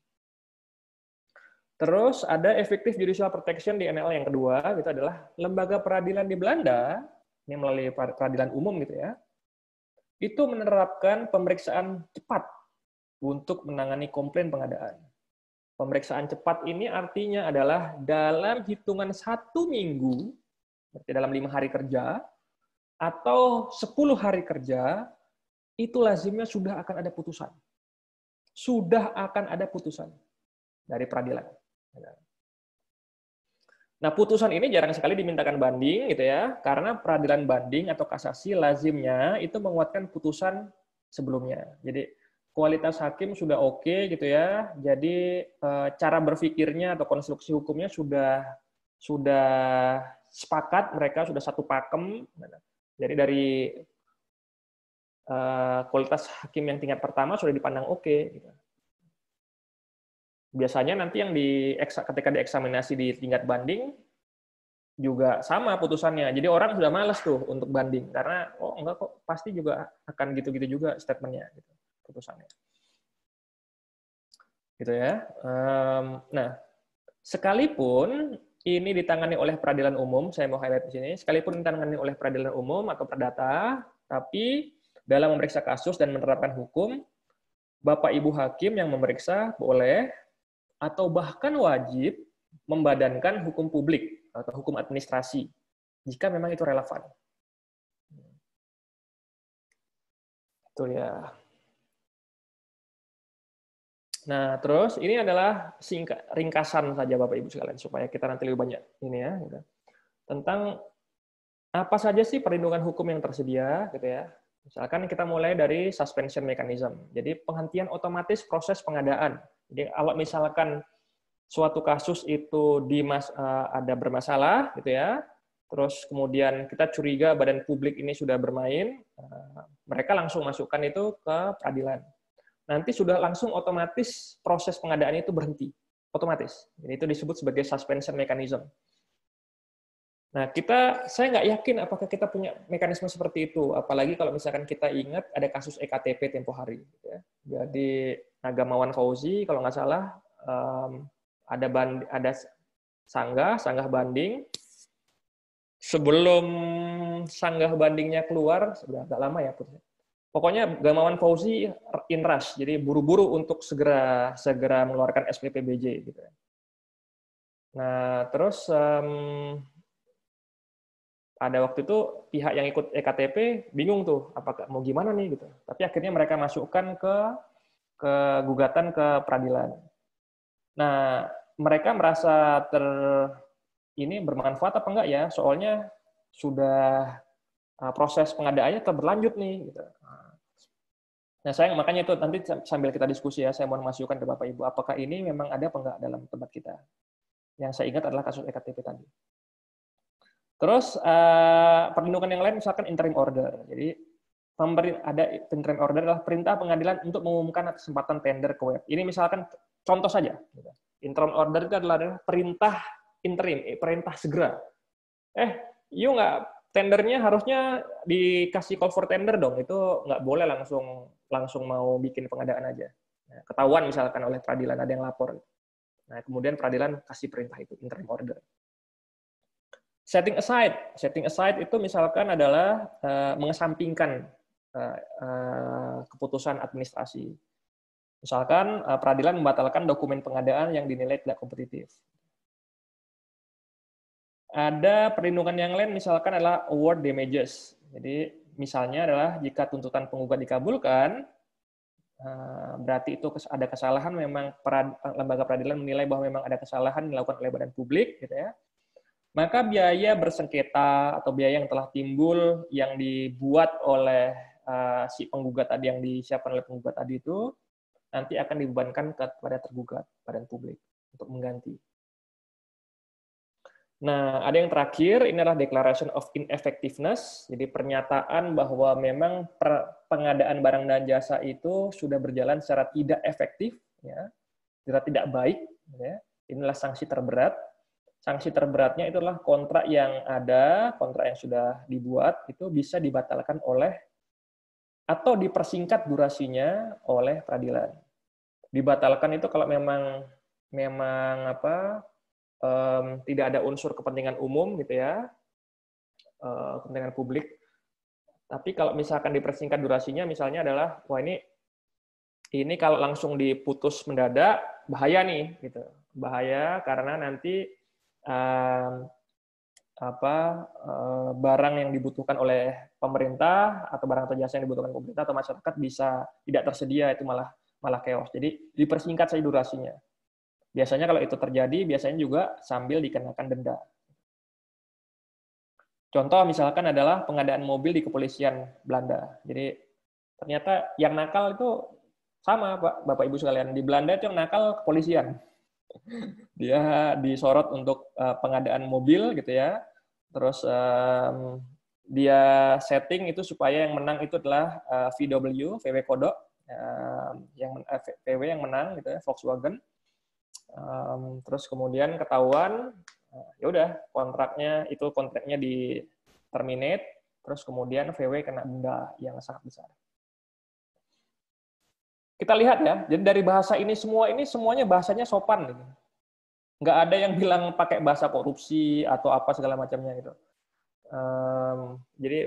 Terus ada effective judicial protection di NL yang kedua, itu adalah lembaga peradilan di Belanda, ini melalui peradilan umum gitu ya, itu menerapkan pemeriksaan cepat untuk menangani komplain pengadaan. Pemeriksaan cepat ini artinya adalah dalam hitungan 1 minggu, berarti dalam 5 hari kerja, atau 10 hari kerja, itu lazimnya sudah akan ada putusan. Sudah akan ada putusan dari peradilan. Nah, putusan ini jarang sekali dimintakan banding, gitu ya, karena peradilan banding atau kasasi lazimnya itu menguatkan putusan sebelumnya. Jadi, kualitas hakim sudah oke gitu ya. Jadi cara berpikirnya atau konstruksi hukumnya sudah sepakat, mereka sudah satu pakem. Jadi dari kualitas hakim yang tingkat pertama sudah dipandang oke. Gitu. Biasanya nanti yang ketika dieksaminasi di tingkat banding juga sama putusannya. Jadi orang sudah malas tuh untuk banding karena enggak kok pasti juga akan gitu-gitu juga statementnya. Gitu. Putusannya. Gitu ya. Nah, sekalipun ini ditangani oleh peradilan umum, saya mau highlight di sini, sekalipun ditangani oleh peradilan umum atau perdata, tapi dalam memeriksa kasus dan menerapkan hukum, Bapak Ibu hakim yang memeriksa boleh atau bahkan wajib membadankan hukum publik atau hukum administrasi jika memang itu relevan. Itu ya. Nah, terus ini adalah ringkasan saja Bapak Ibu sekalian supaya kita nanti lebih banyak ini ya, gitu. Tentang apa saja sih perlindungan hukum yang tersedia, gitu ya. Misalkan kita mulai dari suspension mechanism. Jadi penghentian otomatis proses pengadaan. Jadi kalau misalkan suatu kasus itu ada bermasalah, gitu ya. Terus kemudian kita curiga badan publik ini sudah bermain, mereka langsung masukkan itu ke peradilan. Nanti sudah langsung otomatis proses pengadaan itu berhenti. Otomatis. Jadi itu disebut sebagai suspension mechanism. Nah, saya nggak yakin apakah kita punya mekanisme seperti itu. Apalagi kalau misalkan kita ingat ada kasus EKTP tempo hari. Jadi, Gamawan Fauzi, kalau nggak salah, ada sanggah banding. Sebelum sanggah bandingnya keluar, sudah agak lama ya, pokoknya Gamawan Fauzi in rush, jadi buru-buru untuk segera mengeluarkan SPPBJ. Gitu. Nah, terus pada waktu itu pihak yang ikut EKTP bingung tuh, apakah mau gimana nih gitu. Tapi akhirnya mereka masukkan ke gugatan ke peradilan. Nah, mereka merasa ini bermanfaat apa enggak ya? Soalnya sudah proses pengadaannya tetap berlanjut nih. Gitu. Nah, makanya itu nanti sambil kita diskusi ya, saya mau masukkan ke Bapak Ibu, apakah ini memang ada apa enggak dalam tempat kita. Yang saya ingat adalah kasus EKTP tadi. Terus perlindungan yang lain misalkan interim order. Jadi ada interim order adalah perintah pengadilan untuk mengumumkan kesempatan tender ke web. Ini misalkan contoh saja. Interim order itu adalah perintah interim, perintah segera. You nggak tendernya harusnya dikasih call for tender dong. Itu nggak boleh langsung mau bikin pengadaan aja. Nah, ketahuan misalkan oleh peradilan ada yang lapor. Nah, kemudian peradilan kasih perintah itu, interim order. Setting aside itu misalkan adalah mengesampingkan keputusan administrasi. Misalkan peradilan membatalkan dokumen pengadaan yang dinilai tidak kompetitif. Ada perlindungan yang lain misalkan adalah award damages. Jadi misalnya adalah jika tuntutan penggugat dikabulkan, berarti itu ada kesalahan, memang lembaga peradilan menilai bahwa memang ada kesalahan dilakukan oleh badan publik, gitu ya. Maka biaya bersengketa atau biaya yang telah timbul yang dibuat oleh si penggugat tadi, yang disiapkan oleh penggugat tadi itu nanti akan dibebankan kepada tergugat, badan publik, untuk mengganti. Nah, ada yang terakhir, ini adalah Declaration of Ineffectiveness, jadi pernyataan bahwa memang pengadaan barang dan jasa itu sudah berjalan secara tidak efektif, ya, secara tidak baik. Ya. Inilah sanksi terberat. Sanksi terberatnya itulah kontrak yang ada, kontrak yang sudah dibuat, itu bisa dibatalkan oleh, atau dipersingkat durasinya oleh peradilan. Dibatalkan itu kalau memang tidak ada unsur kepentingan umum, gitu ya, kepentingan publik. Tapi kalau misalkan dipersingkat durasinya, misalnya adalah, wah ini kalau langsung diputus mendadak bahaya nih, gitu. Bahaya karena nanti barang yang dibutuhkan oleh pemerintah atau barang atau jasa yang dibutuhkan pemerintah atau masyarakat bisa tidak tersedia, itu malah chaos. Jadi dipersingkat saja durasinya. Biasanya kalau itu terjadi, biasanya juga sambil dikenakan denda. Contoh misalkan adalah pengadaan mobil di kepolisian Belanda. Jadi ternyata yang nakal itu sama, Pak, Bapak Ibu sekalian. Di Belanda itu yang nakal kepolisian. Dia disorot untuk pengadaan mobil, gitu ya. Terus dia setting itu supaya yang menang itu adalah VW Kodok, VW yang menang, gitu ya, Volkswagen. Terus kemudian ketahuan, ya udah kontraknya di terminate, terus kemudian VW kena denda yang sangat besar. Kita lihat ya, jadi dari bahasa ini semuanya bahasanya sopan gitu. Nggak ada yang bilang pakai bahasa korupsi atau apa segala macamnya gitu. Jadi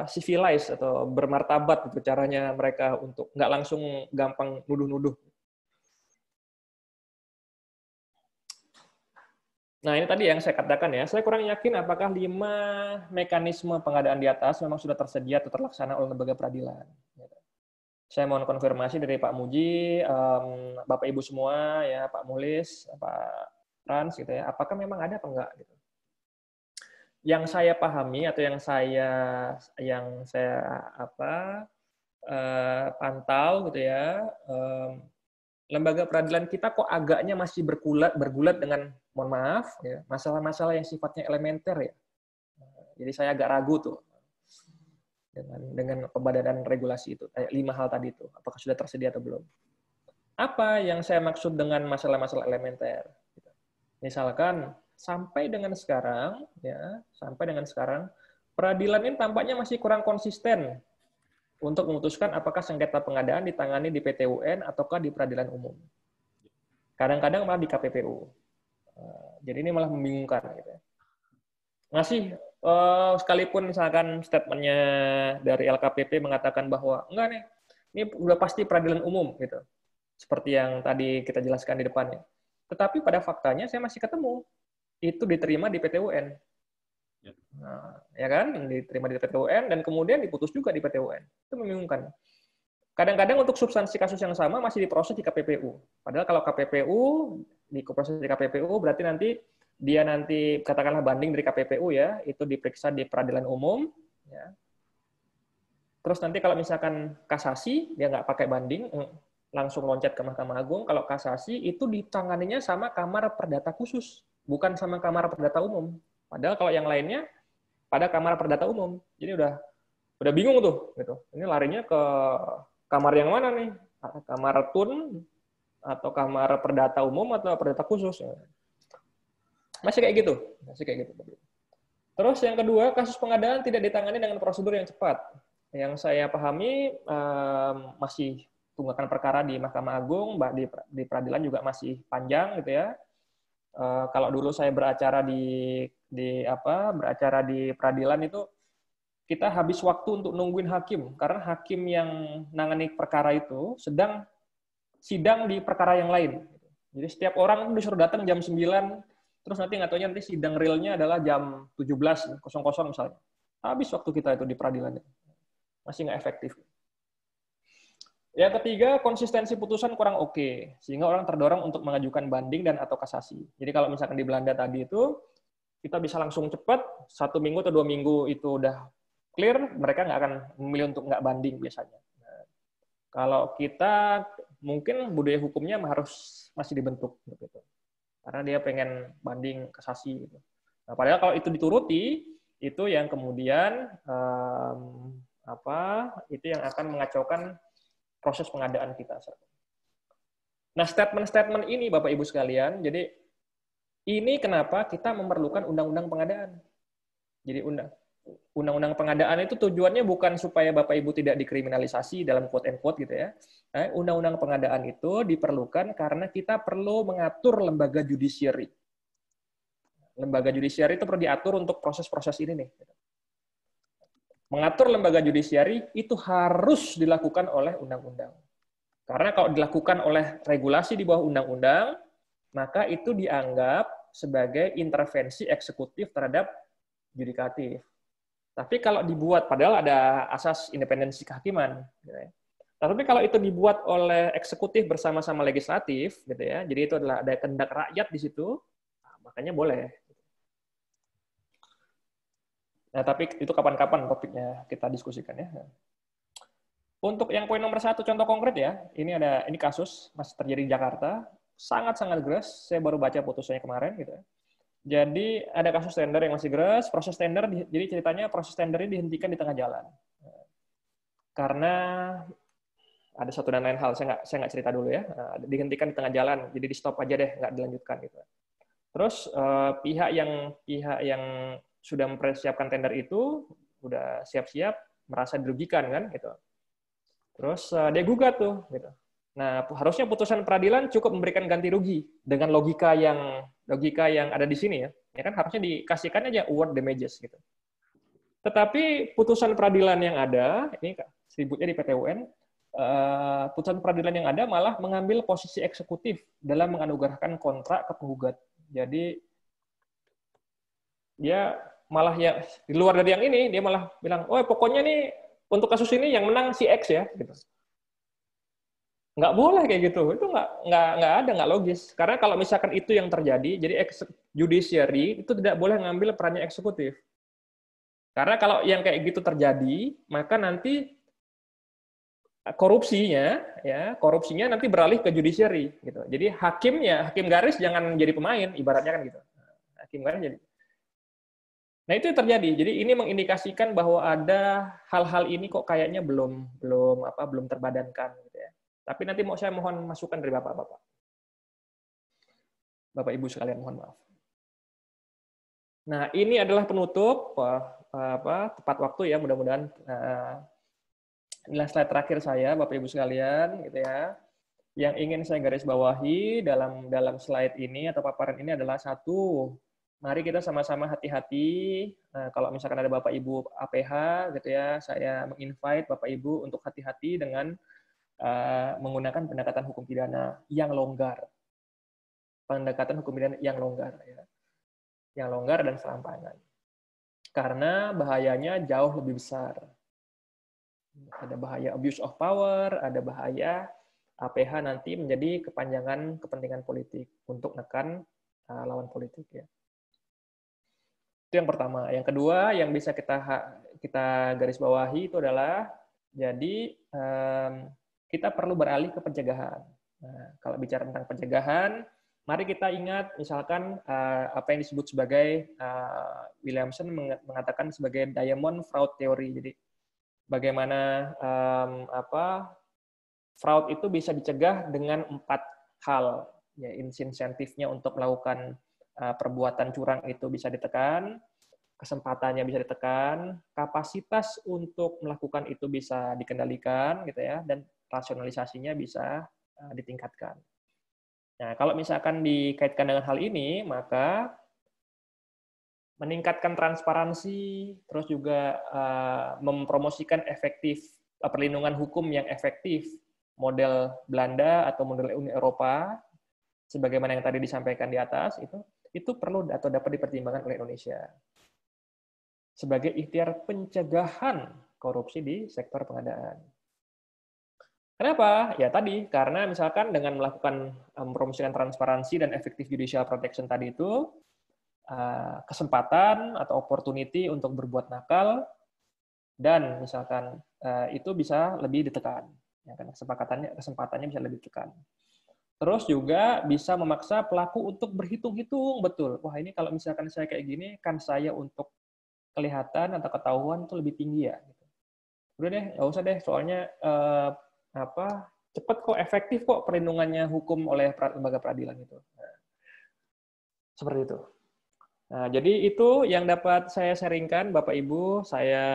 civilized atau bermartabat gitu caranya mereka untuk nggak langsung gampang nuduh-nuduh. Nah, ini tadi yang saya katakan ya, saya kurang yakin apakah 5 mekanisme pengadaan di atas memang sudah tersedia atau terlaksana oleh lembaga peradilan. Saya mohon konfirmasi dari Pak Muji, Bapak Ibu semua, ya Pak Mulis, Pak Frans, gitu ya, apakah memang ada atau enggak? Gitu. Yang saya pahami atau yang saya pantau, gitu ya, lembaga peradilan kita kok agaknya masih bergulat dengan, mohon maaf, ya, masalah-masalah yang sifatnya elementer ya. Jadi saya agak ragu tuh dengan pembadan regulasi itu, 5 hal tadi itu, apakah sudah tersedia atau belum. Apa yang saya maksud dengan masalah-masalah elementer? Misalkan sampai dengan sekarang, peradilan ini tampaknya masih kurang konsisten untuk memutuskan apakah sengketa pengadaan ditangani di PT UN ataukah di peradilan umum. Kadang-kadang malah di KPPU. Jadi ini malah membingungkan. Gitu. Masih sekalipun misalkan statementnya dari LKPP mengatakan bahwa enggak nih, ini udah pasti peradilan umum gitu. Seperti yang tadi kita jelaskan di depannya. Tetapi pada faktanya saya masih ketemu itu diterima di PT UN. Nah, ya kan, diterima di PT UN dan kemudian diputus juga di PT UN. Itu membingungkan. Kadang-kadang untuk substansi kasus yang sama masih diproses di KPPU. Padahal kalau diproses di KPPU berarti nanti katakanlah banding dari KPPU ya, itu diperiksa di peradilan umum. Ya. Terus nanti kalau misalkan kasasi, dia nggak pakai banding, langsung loncat ke Mahkamah Agung. Kalau kasasi itu ditanganinya sama Kamar Perdata Khusus, bukan sama Kamar Perdata Umum. Padahal kalau yang lainnya pada Kamar Perdata Umum. Jadi udah bingung tuh, gitu. Ini larinya ke kamar yang mana nih? Kamar Tun atau Kamar Perdata Umum atau Perdata Khusus? Masih kayak gitu. Terus yang kedua, kasus pengadaan tidak ditangani dengan prosedur yang cepat. Yang saya pahami masih tunggakan perkara di Mahkamah Agung, di peradilan juga masih panjang gitu ya. Kalau dulu saya beracara beracara di peradilan itu kita habis waktu untuk nungguin hakim karena hakim yang nangani perkara itu sedang sidang di perkara yang lain. Jadi setiap orang itu disuruh datang jam 9, terus nggak taunya nanti sidang realnya adalah jam 17.00 misalnya. Habis waktu kita itu di peradilan. Masih nggak efektif. Yang ketiga, konsistensi putusan kurang oke, sehingga orang terdorong untuk mengajukan banding dan atau kasasi. Jadi kalau misalkan di Belanda tadi itu, kita bisa langsung cepat, 1 minggu atau 2 minggu itu udah clear, mereka nggak akan memilih untuk nggak banding biasanya. Nah, kalau kita, mungkin budaya hukumnya masih dibentuk. Gitu. Karena dia pengen banding kasasi. Gitu. Nah, padahal kalau itu dituruti, itu yang kemudian itu yang akan mengacaukan proses pengadaan kita. Nah, statement-statement ini, Bapak Ibu sekalian, jadi ini kenapa kita memerlukan undang-undang pengadaan. Jadi undang-undang pengadaan itu tujuannya bukan supaya Bapak Ibu tidak dikriminalisasi dalam quote and quote gitu ya. Nah, undang-undang pengadaan itu diperlukan karena kita perlu mengatur lembaga judiciary. Lembaga judiciary itu perlu diatur untuk proses-proses ini nih. Mengatur lembaga judiciary itu harus dilakukan oleh undang-undang. Karena kalau dilakukan oleh regulasi di bawah undang-undang, maka itu dianggap sebagai intervensi eksekutif terhadap yudikatif. Tapi kalau dibuat, padahal ada asas independensi kehakiman. Gitu ya. Tapi kalau itu dibuat oleh eksekutif bersama-sama legislatif, gitu ya, jadi itu adalah ada kehendak rakyat di situ, makanya boleh. Nah, tapi itu kapan-kapan topiknya kita diskusikan ya. Untuk yang poin nomor 1, contoh konkret ya, ini kasus masih terjadi di Jakarta, sangat-sangat geras. Saya baru baca putusannya kemarin gitu. Jadi ada kasus tender yang masih geras, proses tender, jadi ceritanya proses tender ini dihentikan di tengah jalan. Karena ada satu dan lain hal, saya nggak cerita dulu ya, dihentikan di tengah jalan, jadi di stop aja deh, nggak dilanjutkan gitu. Terus pihak yang sudah mempersiapkan tender itu udah siap-siap merasa dirugikan kan gitu. Terus dia gugat tuh gitu. Nah, harusnya putusan peradilan cukup memberikan ganti rugi dengan logika yang ada di sini ya. Ya kan harusnya dikasihkan aja award damages gitu. Tetapi putusan peradilan yang ada, ini ributnya di PT UN, putusan peradilan yang ada malah mengambil posisi eksekutif dalam menganugerahkan kontrak ke penggugat. Jadi dia malah ya di luar dari yang ini dia malah bilang, oh pokoknya nih untuk kasus ini yang menang si X ya, gitu. Nggak boleh kayak gitu, itu nggak logis. Karena kalau misalkan itu yang terjadi, jadi judiciary itu tidak boleh ngambil perannya eksekutif. Karena kalau yang kayak gitu terjadi, maka nanti korupsinya nanti beralih ke judiciary, gitu. Jadi hakim garis jangan jadi pemain, ibaratnya kan gitu. Hakim garis jadi. Nah, itu yang terjadi. Jadi ini mengindikasikan bahwa ada hal-hal ini kok kayaknya belum terbadankan gitu ya. Tapi nanti saya mohon masukan dari Bapak-bapak. Bapak Ibu sekalian, mohon maaf. Nah, ini adalah penutup tepat waktu ya, mudah-mudahan inilah slide terakhir saya Bapak Ibu sekalian gitu ya. Yang ingin saya garis bawahi dalam slide ini atau paparan ini adalah satu, mari kita sama-sama hati-hati. Nah, kalau misalkan ada Bapak Ibu APH gitu ya, saya menginvite Bapak Ibu untuk hati-hati dengan menggunakan pendekatan hukum pidana yang longgar. Pendekatan hukum pidana yang longgar ya. Yang longgar dan serampangan. Karena bahayanya jauh lebih besar. Ada bahaya abuse of power, ada bahaya APH nanti menjadi kepanjangan kepentingan politik untuk menekan lawan politik ya. Itu yang pertama. Yang kedua yang bisa kita garis bawahi itu adalah jadi kita perlu beralih ke pencegahan. Nah, kalau bicara tentang pencegahan, mari kita ingat misalkan apa yang disebut sebagai Williamson mengatakan sebagai diamond fraud theory. Jadi bagaimana fraud itu bisa dicegah dengan 4 hal. Ya, insentifnya untuk melakukan perbuatan curang itu bisa ditekan. kesempatannya bisa ditekan, kapasitas untuk melakukan itu bisa dikendalikan, gitu ya, dan rasionalisasinya bisa ditingkatkan. Nah, kalau misalkan dikaitkan dengan hal ini, maka meningkatkan transparansi, terus juga mempromosikan perlindungan hukum yang efektif, model Belanda atau model Uni Eropa, sebagaimana yang tadi disampaikan di atas, itu perlu atau dapat dipertimbangkan oleh Indonesia sebagai ikhtiar pencegahan korupsi di sektor pengadaan. Kenapa? Ya tadi, karena misalkan dengan melakukan mempromosikan transparansi dan efektif judicial protection tadi itu, kesempatan atau opportunity untuk berbuat nakal, dan misalkan itu bisa lebih ditekan. Ya kan, kesempatannya bisa lebih ditekan. Terus juga bisa memaksa pelaku untuk berhitung-hitung betul. Wah, ini kalau misalkan saya kayak gini, kan saya untuk kelihatan atau ketahuan itu lebih tinggi ya. Udah deh, nggak usah deh, soalnya cepat kok, efektif kok perlindungannya hukum oleh lembaga peradilan itu. Nah, seperti itu. Nah, jadi itu yang dapat saya sharingkan, Bapak Ibu. Saya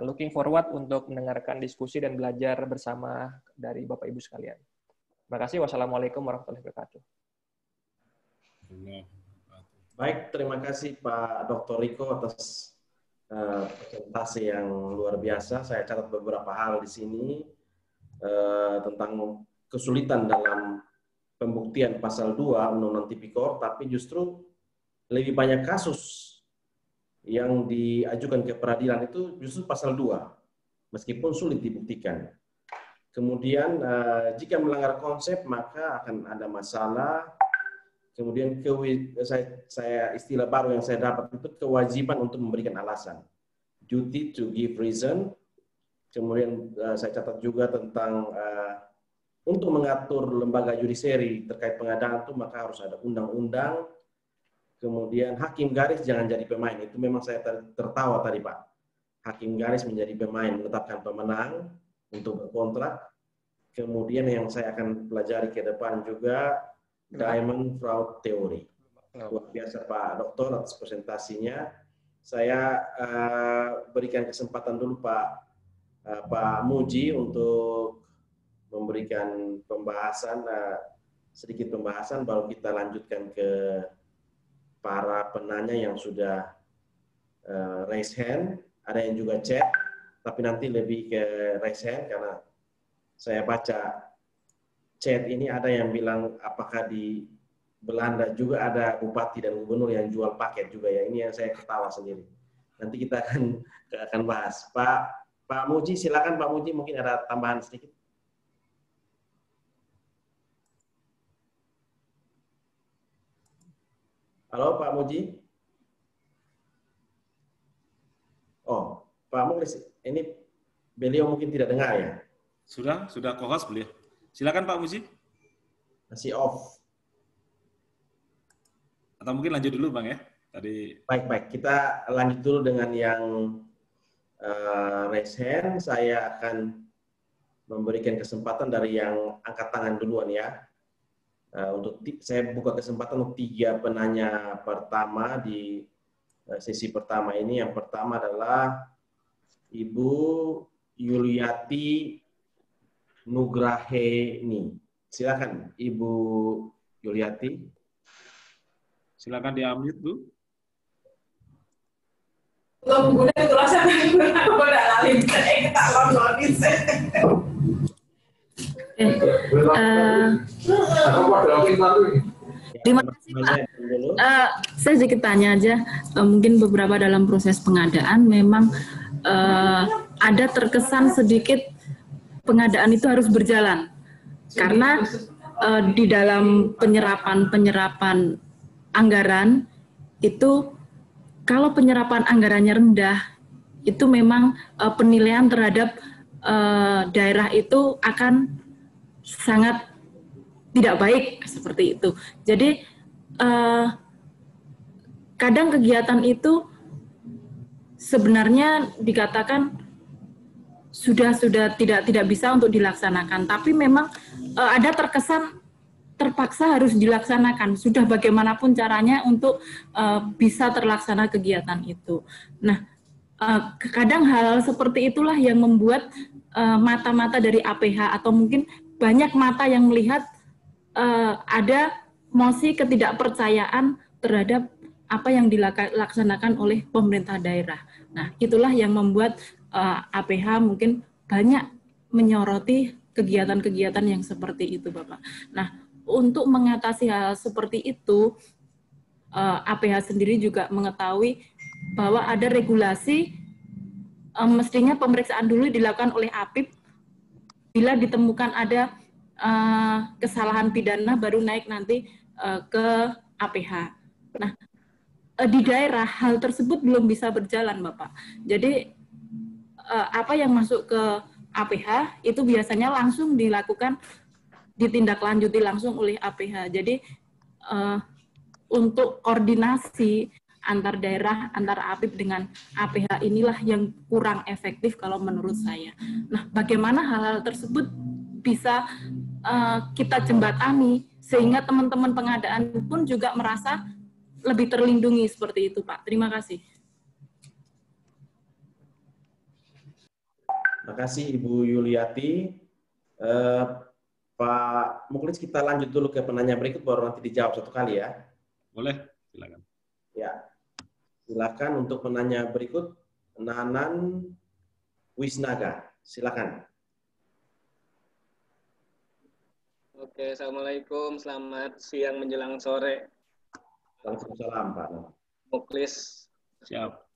looking forward untuk mendengarkan diskusi dan belajar bersama dari Bapak Ibu sekalian. Terima kasih. Wassalamualaikum warahmatullahi wabarakatuh. Baik, terima kasih Pak Dr. Riko atas presentasi yang luar biasa. Saya catat beberapa hal di sini tentang kesulitan dalam pembuktian pasal 2 Undang-Undang Tipikor, tapi justru lebih banyak kasus yang diajukan ke peradilan itu justru pasal 2, meskipun sulit dibuktikan. Kemudian jika melanggar konsep maka akan ada masalah. Kemudian saya istilah baru yang saya dapat itu kewajiban untuk memberikan alasan, duty to give reason. Kemudian saya catat juga tentang untuk mengatur lembaga judisiari terkait pengadaan itu maka harus ada undang-undang. Kemudian hakim garis jangan jadi pemain, itu memang saya tertawa tadi Pak. Hakim garis menjadi pemain, menetapkan pemenang untuk berkontrak. Kemudian yang saya akan pelajari ke depan juga Diamond Fraud Theory. Luar biasa Pak Dokter atas presentasinya. Saya berikan kesempatan dulu Pak Muji untuk memberikan pembahasan, sedikit pembahasan, baru kita lanjutkan ke para penanya yang sudah raise hand. Ada yang juga chat, tapi nanti lebih ke raise hand karena saya baca chat ini ada yang bilang apakah di Belanda juga ada bupati dan gubernur yang jual paket juga ya. Ini yang saya ketawa sendiri. Nanti kita akan bahas. Pak Muji, silakan Pak Muji, mungkin ada tambahan sedikit. Halo Pak Muji. Oh, Pak Muji, ini beliau mungkin tidak dengar ya? Sudah co-host beliau. Silakan Pak Muji. Masih off. Atau mungkin lanjut dulu Bang ya. Tadi. Baik. Kita lanjut dulu dengan yang raise hand. Saya akan memberikan kesempatan dari yang angkat tangan duluan ya. Untuk saya buka kesempatan untuk 3 penanya pertama di sesi pertama ini. Yang pertama adalah Ibu Yuliati Nugraheni. Silakan Ibu Yuliati. Silakan di-unmute Bu. Terima kasih Pak. Saya sedikit tanya aja, mungkin beberapa dalam proses pengadaan memang ada terkesan sedikit pengadaan itu harus berjalan karena di dalam penyerapan anggaran itu kalau penyerapan anggarannya rendah itu memang penilaian terhadap daerah itu akan sangat tidak baik seperti itu. Jadi kadang kegiatan itu sebenarnya dikatakan sudah tidak bisa untuk dilaksanakan, tapi memang ada terkesan terpaksa harus dilaksanakan. Sudah bagaimanapun caranya untuk bisa terlaksana kegiatan itu. Nah, kadang hal seperti itulah yang membuat mata-mata dari APH atau mungkin banyak mata yang melihat ada mosi ketidakpercayaan terhadap apa yang dilaksanakan oleh pemerintah daerah. Nah, itulah yang membuat APH mungkin banyak menyoroti kegiatan-kegiatan yang seperti itu, Bapak. Nah, untuk mengatasi hal seperti itu, APH sendiri juga mengetahui bahwa ada regulasi, mestinya pemeriksaan dulu dilakukan oleh APIP. Bila ditemukan ada kesalahan pidana, baru naik nanti ke APH. Nah, di daerah hal tersebut belum bisa berjalan, Bapak. Jadi apa yang masuk ke APH itu biasanya langsung dilakukan, ditindaklanjuti langsung oleh APH. Jadi untuk koordinasi antar daerah, antar APIP dengan APH inilah yang kurang efektif kalau menurut saya. Nah, bagaimana hal-hal tersebut bisa kita jembatani sehingga teman-teman pengadaan pun juga merasa lebih terlindungi seperti itu, Pak. Terima kasih. Terima kasih Ibu Yuliati. Pak Muklis, kita lanjut dulu ke penanya berikut, baru nanti dijawab satu kali ya. Boleh, silakan. Ya, silakan untuk penanya berikut, Nanan Wisnaga. Silakan. Oke, Assalamualaikum. Selamat siang menjelang sore. Waalaikumsalam, Pak. Muklis. Siap.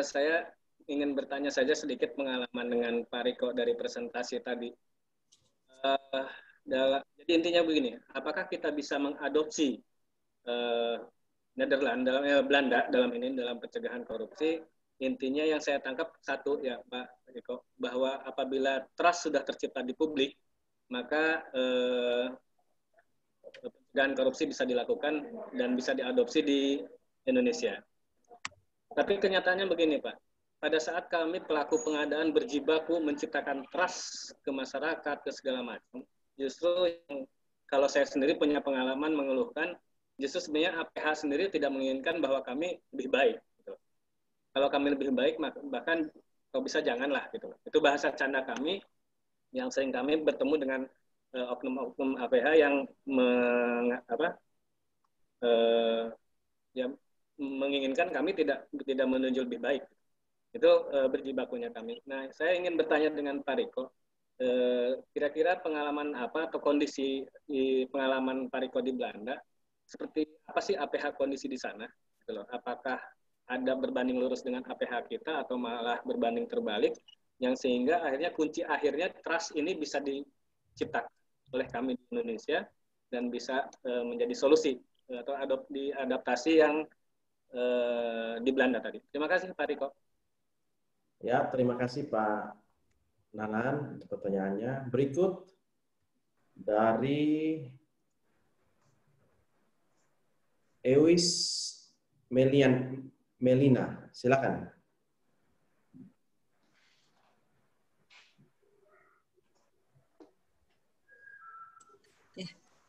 Saya ingin bertanya saja sedikit pengalaman dengan Pak Riko dari presentasi tadi. Jadi intinya begini, apakah kita bisa mengadopsi Belanda dalam pencegahan korupsi? Intinya yang saya tangkap satu ya Pak Riko, bahwa apabila trust sudah tercipta di publik, maka pencegahan korupsi bisa dilakukan dan bisa diadopsi di Indonesia. Tapi kenyataannya begini, Pak. Pada saat kami pelaku pengadaan berjibaku menciptakan trust ke masyarakat, ke segala macam, justru yang, kalau saya sendiri punya pengalaman mengeluhkan, justru sebenarnya APH sendiri tidak menginginkan bahwa kami lebih baik. Gitu. Kalau kami lebih baik, bahkan kalau bisa janganlah. Gitu. Itu bahasa canda kami, yang sering kami bertemu dengan oknum-oknum APH yang menginginkan kami tidak menunjuk lebih baik. Itu berjibakunya kami. Nah, saya ingin bertanya dengan Pak Riko, kira-kira pengalaman apa atau kondisi pengalaman Pak Riko di Belanda, seperti apa sih APH kondisi di sana? Gitu loh. Apakah ada berbanding lurus dengan APH kita atau malah berbanding terbalik, yang sehingga akhirnya kunci akhirnya trust ini bisa diciptakan oleh kami di Indonesia dan bisa menjadi solusi atau diadaptasi yang di Belanda tadi. Terima kasih Pak Riko. Ya, terima kasih Pak Nanan untuk pertanyaannya. Berikut dari Ewis Melina, silakan.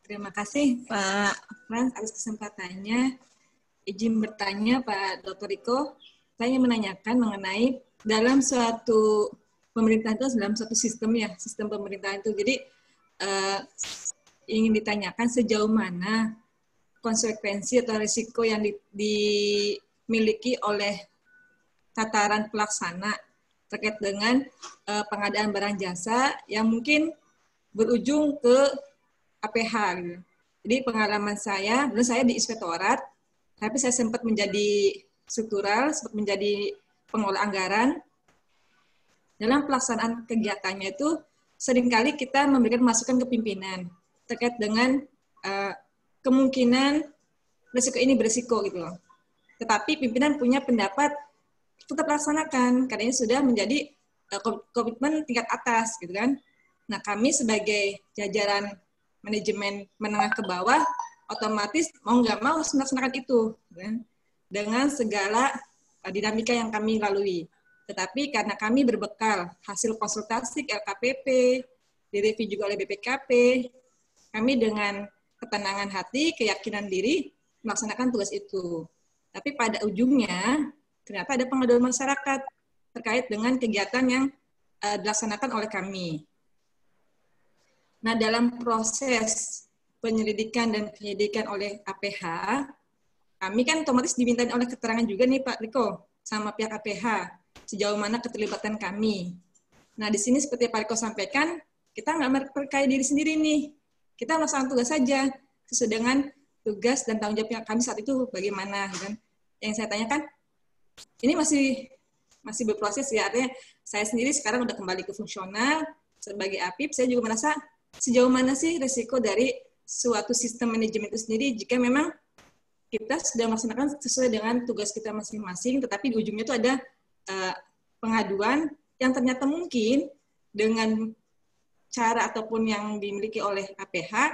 Terima kasih Pak Frans atas kesempatannya. Izin bertanya Pak Dr. Riko, saya ingin menanyakan mengenai dalam suatu pemerintahan itu, dalam suatu sistem ya, sistem pemerintahan itu. Jadi ingin ditanyakan sejauh mana konsekuensi atau risiko yang dimiliki oleh tataran pelaksana terkait dengan pengadaan barang jasa yang mungkin berujung ke APH. Gitu. Jadi pengalaman saya, dulu saya di inspektorat, tapi saya sempat menjadi struktural, sempat menjadi pengelola anggaran. Dalam pelaksanaan kegiatannya itu seringkali kita memberikan masukan ke pimpinan terkait dengan kemungkinan risiko ini berisiko gitu loh. Tetapi pimpinan punya pendapat tetap laksanakan karena ini sudah menjadi komitmen tingkat atas gitu kan. Nah, kami sebagai jajaran manajemen menengah ke bawah otomatis mau nggak mau harus melaksanakan itu kan? Dengan segala dinamika yang kami lalui. Tetapi karena kami berbekal hasil konsultasi ke LKPP, direview juga oleh BPKP, kami dengan ketenangan hati, keyakinan diri melaksanakan tugas itu. Tapi pada ujungnya ternyata ada pengaduan masyarakat terkait dengan kegiatan yang dilaksanakan oleh kami. Nah, dalam proses penyelidikan dan penyidikan oleh APH, kami kan otomatis diminta oleh keterangan juga nih Pak Riko sama pihak APH sejauh mana keterlibatan kami. Nah, di sini seperti Pak Riko sampaikan, kita nggak percaya diri sendiri nih. Kita melaksanakan tugas saja sesuai dengan tugas dan tanggung jawab yang kami saat itu bagaimana. Dan yang saya tanyakan, ini masih berproses ya, artinya saya sendiri sekarang udah kembali ke fungsional sebagai APIP. Saya juga merasa sejauh mana sih resiko dari suatu sistem manajemen itu sendiri jika memang kita sudah melaksanakan sesuai dengan tugas kita masing-masing, tetapi di ujungnya itu ada pengaduan yang ternyata mungkin dengan cara ataupun yang dimiliki oleh APH,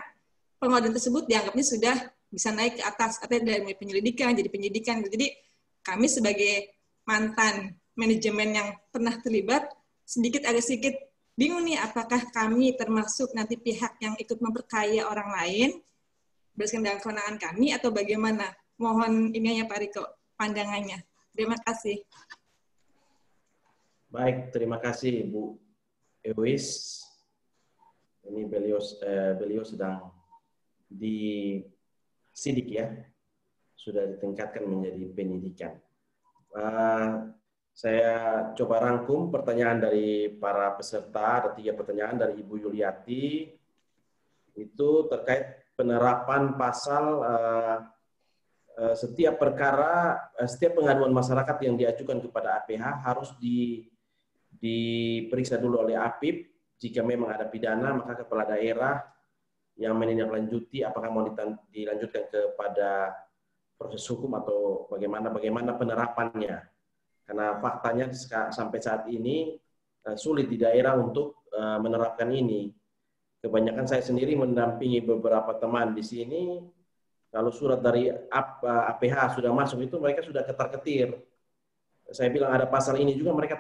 pengaduan tersebut dianggapnya sudah bisa naik ke atas, atau dari penyelidikan jadi penyidikan. Jadi kami sebagai mantan manajemen yang pernah terlibat agak sedikit bingung nih, apakah kami termasuk nanti pihak yang ikut memperkaya orang lain berdasarkan dengan kewenangan kami atau bagaimana? Mohon ini ya Pak Riko, pandangannya. Terima kasih. Baik, terima kasih Bu Ewis. Ini beliau sedang disidik ya, sudah ditingkatkan menjadi penyidikan. Saya coba rangkum pertanyaan dari para peserta. Ada 3 pertanyaan dari Ibu Yuliati. Itu terkait penerapan pasal setiap perkara, setiap pengaduan masyarakat yang diajukan kepada APH harus diperiksa dulu oleh APIP. Jika memang ada pidana, maka kepala daerah yang menindaklanjuti apakah mau dilanjutkan kepada proses hukum atau bagaimana penerapannya. Karena faktanya sampai saat ini sulit di daerah untuk menerapkan ini. Kebanyakan saya sendiri mendampingi beberapa teman di sini, kalau surat dari APH sudah masuk itu mereka sudah ketar-ketir. Saya bilang ada pasal ini juga mereka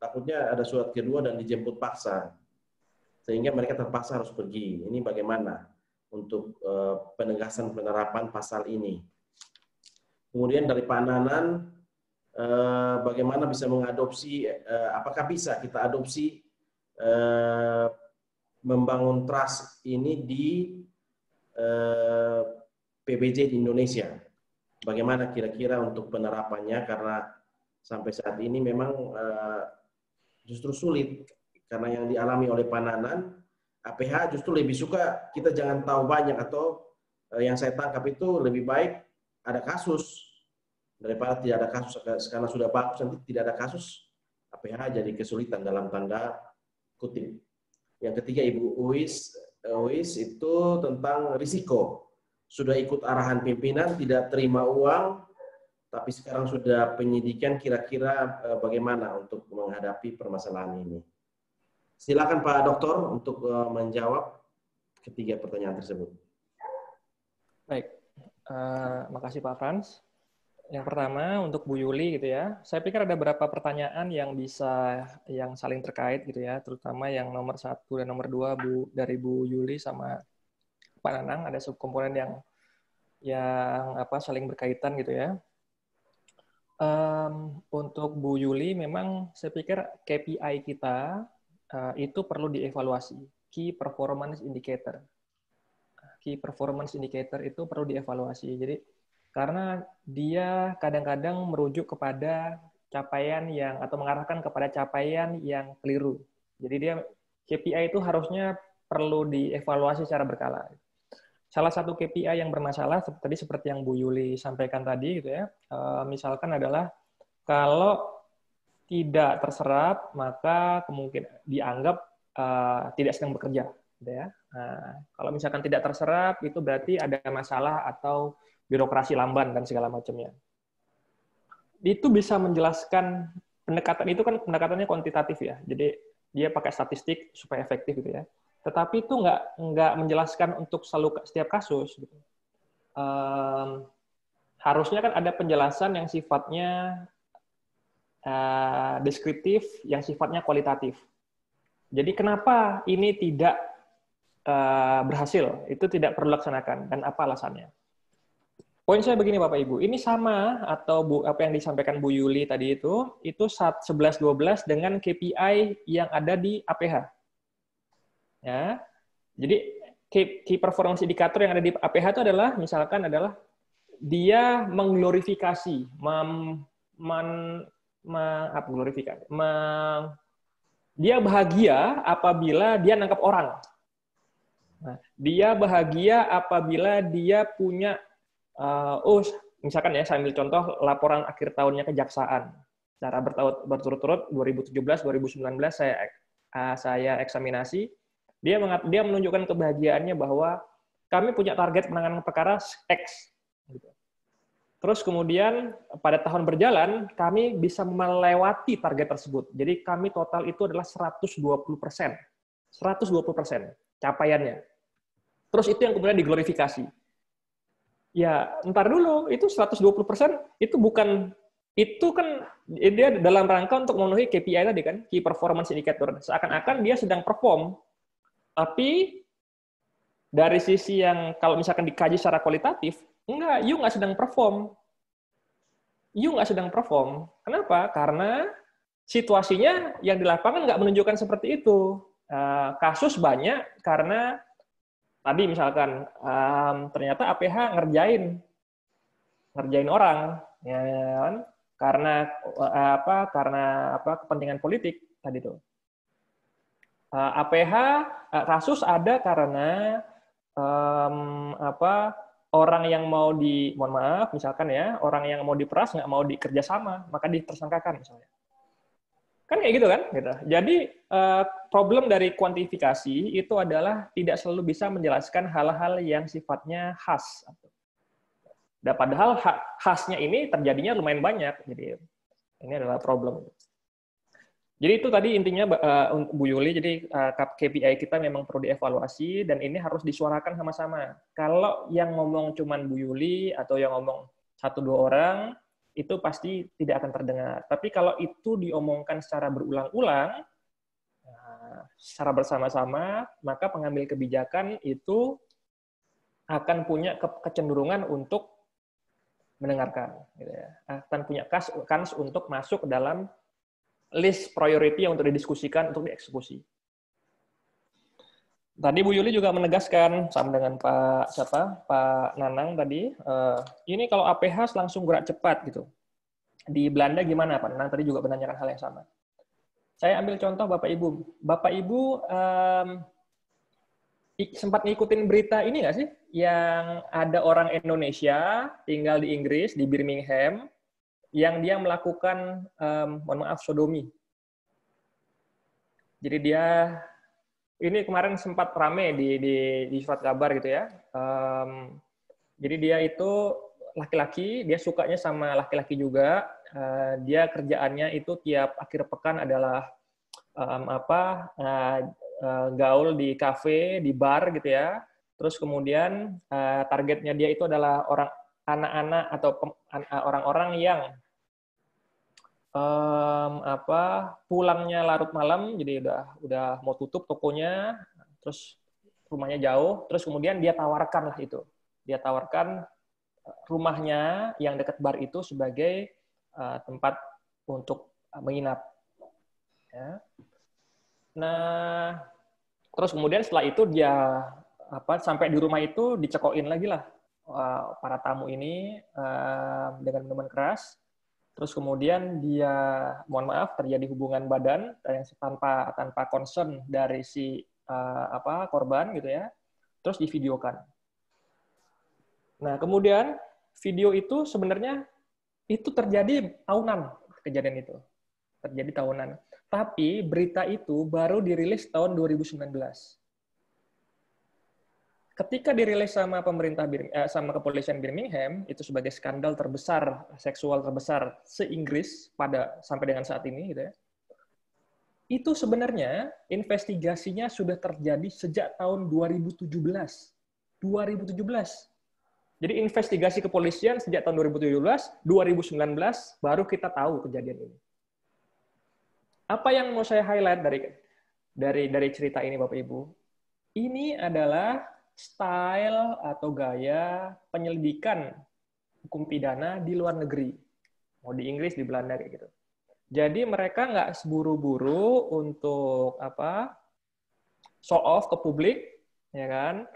takutnya ada surat kedua dan dijemput paksa. Sehingga mereka terpaksa harus pergi. Ini bagaimana untuk penegasan penerapan pasal ini. Kemudian dari Pak Nanan, bagaimana bisa mengadopsi, apakah bisa kita adopsi membangun trust ini di PBJ di Indonesia. Bagaimana kira-kira untuk penerapannya, karena sampai saat ini memang justru sulit. Karena yang dialami oleh Pak Nanan, APH justru lebih suka kita jangan tahu banyak, atau yang saya tangkap itu lebih baik ada kasus daripada tidak ada kasus. Karena sudah bagus nanti tidak ada kasus, APH jadi kesulitan dalam tanda kutip. Yang ketiga Ibu Uwis itu tentang risiko. Sudah ikut arahan pimpinan, tidak terima uang, tapi sekarang sudah penyidikan, kira-kira bagaimana untuk menghadapi permasalahan ini. Silakan Pak Doktor untuk menjawab ketiga pertanyaan tersebut. Baik, makasih Pak Frans. Yang pertama untuk Bu Yuli gitu ya. Saya pikir ada beberapa pertanyaan yang saling terkait gitu ya, terutama yang nomor 1 dan nomor 2 dari Bu Yuli sama Pak Nanang, ada subkomponen yang saling berkaitan gitu ya. Untuk Bu Yuli memang saya pikir KPI kita itu perlu dievaluasi, Key Performance Indicator. Key Performance Indicator itu perlu dievaluasi. Jadi karena dia kadang-kadang merujuk kepada capaian atau mengarahkan kepada capaian yang keliru. Jadi dia KPI itu harusnya perlu dievaluasi secara berkala. Salah satu KPI yang bermasalah tadi seperti yang Bu Yuli sampaikan tadi gitu ya. Misalkan adalah kalau tidak terserap maka kemungkinan dianggap tidak sedang bekerja gitu ya. Nah, kalau misalkan tidak terserap itu berarti ada masalah atau birokrasi lamban dan segala macamnya. Itu bisa menjelaskan pendekatan itu kan pendekatannya kuantitatif ya. Jadi dia pakai statistik supaya efektif gitu ya. Tetapi itu nggak menjelaskan untuk setiap kasus gitu. Harusnya kan ada penjelasan yang sifatnya deskriptif, yang sifatnya kualitatif. Jadi kenapa ini tidak berhasil, itu tidak perlu laksanakan, dan apa alasannya? Poin saya begini Bapak Ibu, ini sama atau apa yang disampaikan Bu Yuli tadi itu 11-12 dengan KPI yang ada di APH. Ya, jadi key performance indicator yang ada di APH itu adalah misalkan adalah dia mengglorifikasi, dia bahagia apabila dia nangkap orang. Nah, dia bahagia apabila dia punya misalkan ya, saya ambil contoh laporan akhir tahunnya kejaksaan secara berturut-turut 2017, 2019 saya eksaminasi. Dia menunjukkan kebahagiaannya bahwa kami punya target penanganan perkara X. Terus kemudian pada tahun berjalan kami bisa melewati target tersebut. Jadi kami total itu adalah 120%. 120% capaiannya. Terus itu yang kemudian diglorifikasi. Ya, ntar dulu, itu 120% itu bukan, itu kan dia dalam rangka untuk memenuhi KPI tadi kan, Key Performance Indicator. Seakan-akan dia sedang perform, tapi dari sisi yang kalau misalkan dikaji secara kualitatif, enggak, you nggak sedang perform. You nggak sedang perform. Kenapa? Karena situasinya yang di lapangan nggak menunjukkan seperti itu. Kasus banyak karena tadi misalkan ternyata APH ngerjain orang, ya kan? Karena kepentingan politik tadi tuh. APH kasus ada karena orang yang mohon maaf misalkan ya, orang yang mau diperas nggak mau dikerja sama, maka ditersangkakan misalnya. Kan kayak gitu kan? Gitu. Jadi problem dari kuantifikasi itu adalah tidak selalu bisa menjelaskan hal-hal yang sifatnya khas. Dan padahal khasnya ini terjadinya lumayan banyak. Jadi ini adalah problem. Jadi itu tadi intinya Bu Yuli. Jadi KPI kita memang perlu dievaluasi dan ini harus disuarakan sama-sama. Kalau yang ngomong cuman Bu Yuli atau yang ngomong 1-2 orang, itu pasti tidak akan terdengar. Tapi kalau itu diomongkan secara berulang-ulang, secara bersama-sama, maka pengambil kebijakan itu akan punya kecenderungan untuk mendengarkan. Gitu ya. Akan punya kans untuk masuk ke dalam list priority yang untuk didiskusikan, untuk dieksekusi. Tadi Bu Yuli juga menegaskan sama dengan Pak Nanang tadi, ini kalau APH langsung gerak cepat gitu. Di Belanda gimana Pak Nanang tadi juga menanyakan hal yang sama. Saya ambil contoh Bapak Ibu. Bapak Ibu sempat ngikutin berita ini nggak sih? Yang ada orang Indonesia tinggal di Inggris, di Birmingham, yang dia melakukan, sodomi. Jadi dia ini kemarin sempat rame di surat kabar gitu ya. Jadi dia itu laki-laki, dia sukanya sama laki-laki juga. Dia kerjaannya itu tiap akhir pekan adalah gaul di kafe, di bar gitu ya. Terus kemudian targetnya dia itu adalah anak-anak atau orang-orang yang pulangnya larut malam, jadi udah mau tutup tokonya, terus rumahnya jauh, terus kemudian dia tawarkan lah itu, dia tawarkan rumahnya yang dekat bar itu sebagai tempat untuk menginap. Ya. Nah, terus kemudian setelah itu dia sampai di rumah itu dicekokin lagi lah para tamu ini dengan minuman keras. Terus kemudian dia, mohon maaf, terjadi hubungan badan yang tanpa concern dari si korban gitu ya. Terus divideokan. Nah, kemudian video itu sebenarnya itu terjadi tahunan, kejadian itu. Terjadi tahunan. Tapi berita itu baru dirilis tahun 2019. Ketika dirilis sama pemerintah sama kepolisian Birmingham itu sebagai skandal terbesar seksual terbesar se-Inggris sampai dengan saat ini gitu ya. Itu sebenarnya investigasinya sudah terjadi sejak tahun 2017. 2017. Jadi investigasi kepolisian sejak tahun 2017, 2019 baru kita tahu kejadian ini. Apa yang mau saya highlight dari cerita ini Bapak Ibu? ini adalah style atau gaya penyelidikan hukum pidana di luar negeri. Mau di Inggris, di Belanda kayak gitu. Jadi mereka nggak seburu-buru untuk show off ke publik, ya kan?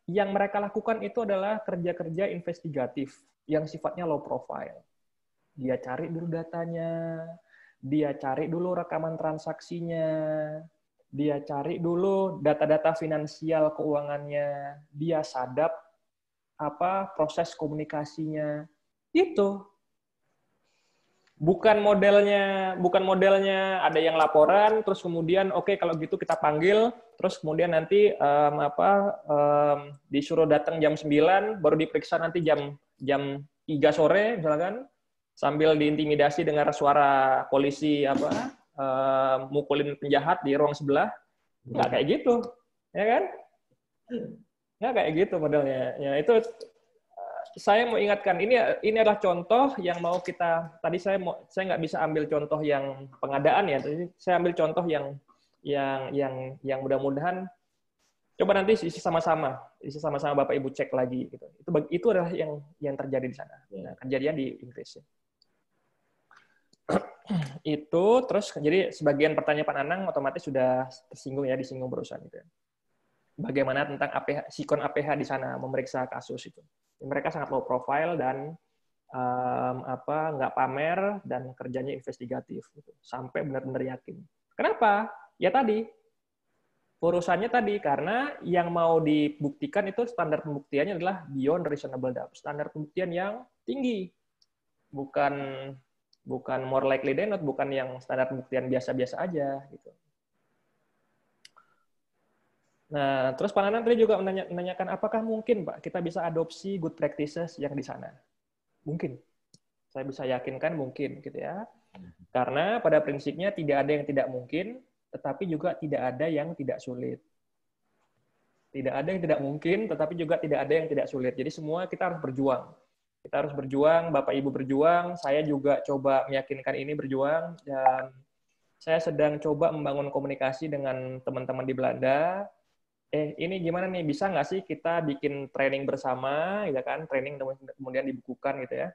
Yang mereka lakukan itu adalah kerja-kerja investigatif yang sifatnya low profile. Dia cari dulu datanya, dia cari dulu rekaman transaksinya, dia cari dulu data-data finansial keuangannya, dia sadap proses komunikasinya. Itu bukan modelnya ada yang laporan terus kemudian oke, kalau gitu kita panggil terus kemudian nanti disuruh datang jam 9 baru diperiksa nanti jam 3 sore misalkan, sambil diintimidasi dengan suara polisi mukulin penjahat di ruang sebelah. Nggak kayak gitu, ya kan? Nggak kayak gitu modelnya. Ya itu saya mau ingatkan, ini adalah contoh yang mau kita, tadi saya nggak bisa ambil contoh yang pengadaan ya, tadi saya ambil contoh yang mudah-mudahan coba nanti isi sama-sama Bapak Ibu cek lagi gitu. Itu adalah yang terjadi di sana. Nah, kejadian di Inggris. Itu terus jadi sebagian pertanyaan Pak Nanang otomatis sudah disinggung barusan gitu ya. Bagaimana tentang sikon APH di sana memeriksa kasus itu. Mereka sangat low profile dan nggak pamer dan kerjanya investigatif gitu. Sampai benar-benar yakin. Kenapa? Ya tadi urusannya tadi karena yang mau dibuktikan itu standar pembuktiannya adalah beyond reasonable doubt, standar pembuktian yang tinggi, bukan more likely than not, bukan yang standar pembuktian biasa-biasa aja gitu. Nah, terus Pak Nanang tadi juga menanyakan apakah mungkin Pak kita bisa adopsi good practices yang di sana? Mungkin. Saya bisa yakinkan mungkin gitu ya. Karena pada prinsipnya tidak ada yang tidak mungkin, tetapi juga tidak ada yang tidak sulit. Tidak ada yang tidak mungkin, tetapi juga tidak ada yang tidak sulit. Jadi semua kita harus berjuang. Kita harus berjuang, Bapak Ibu berjuang, saya juga coba meyakinkan ini berjuang, dan saya sedang coba membangun komunikasi dengan teman-teman di Belanda. Ini gimana nih, bisa nggak sih kita bikin training bersama, gitu kan? Training kemudian dibukukan gitu ya,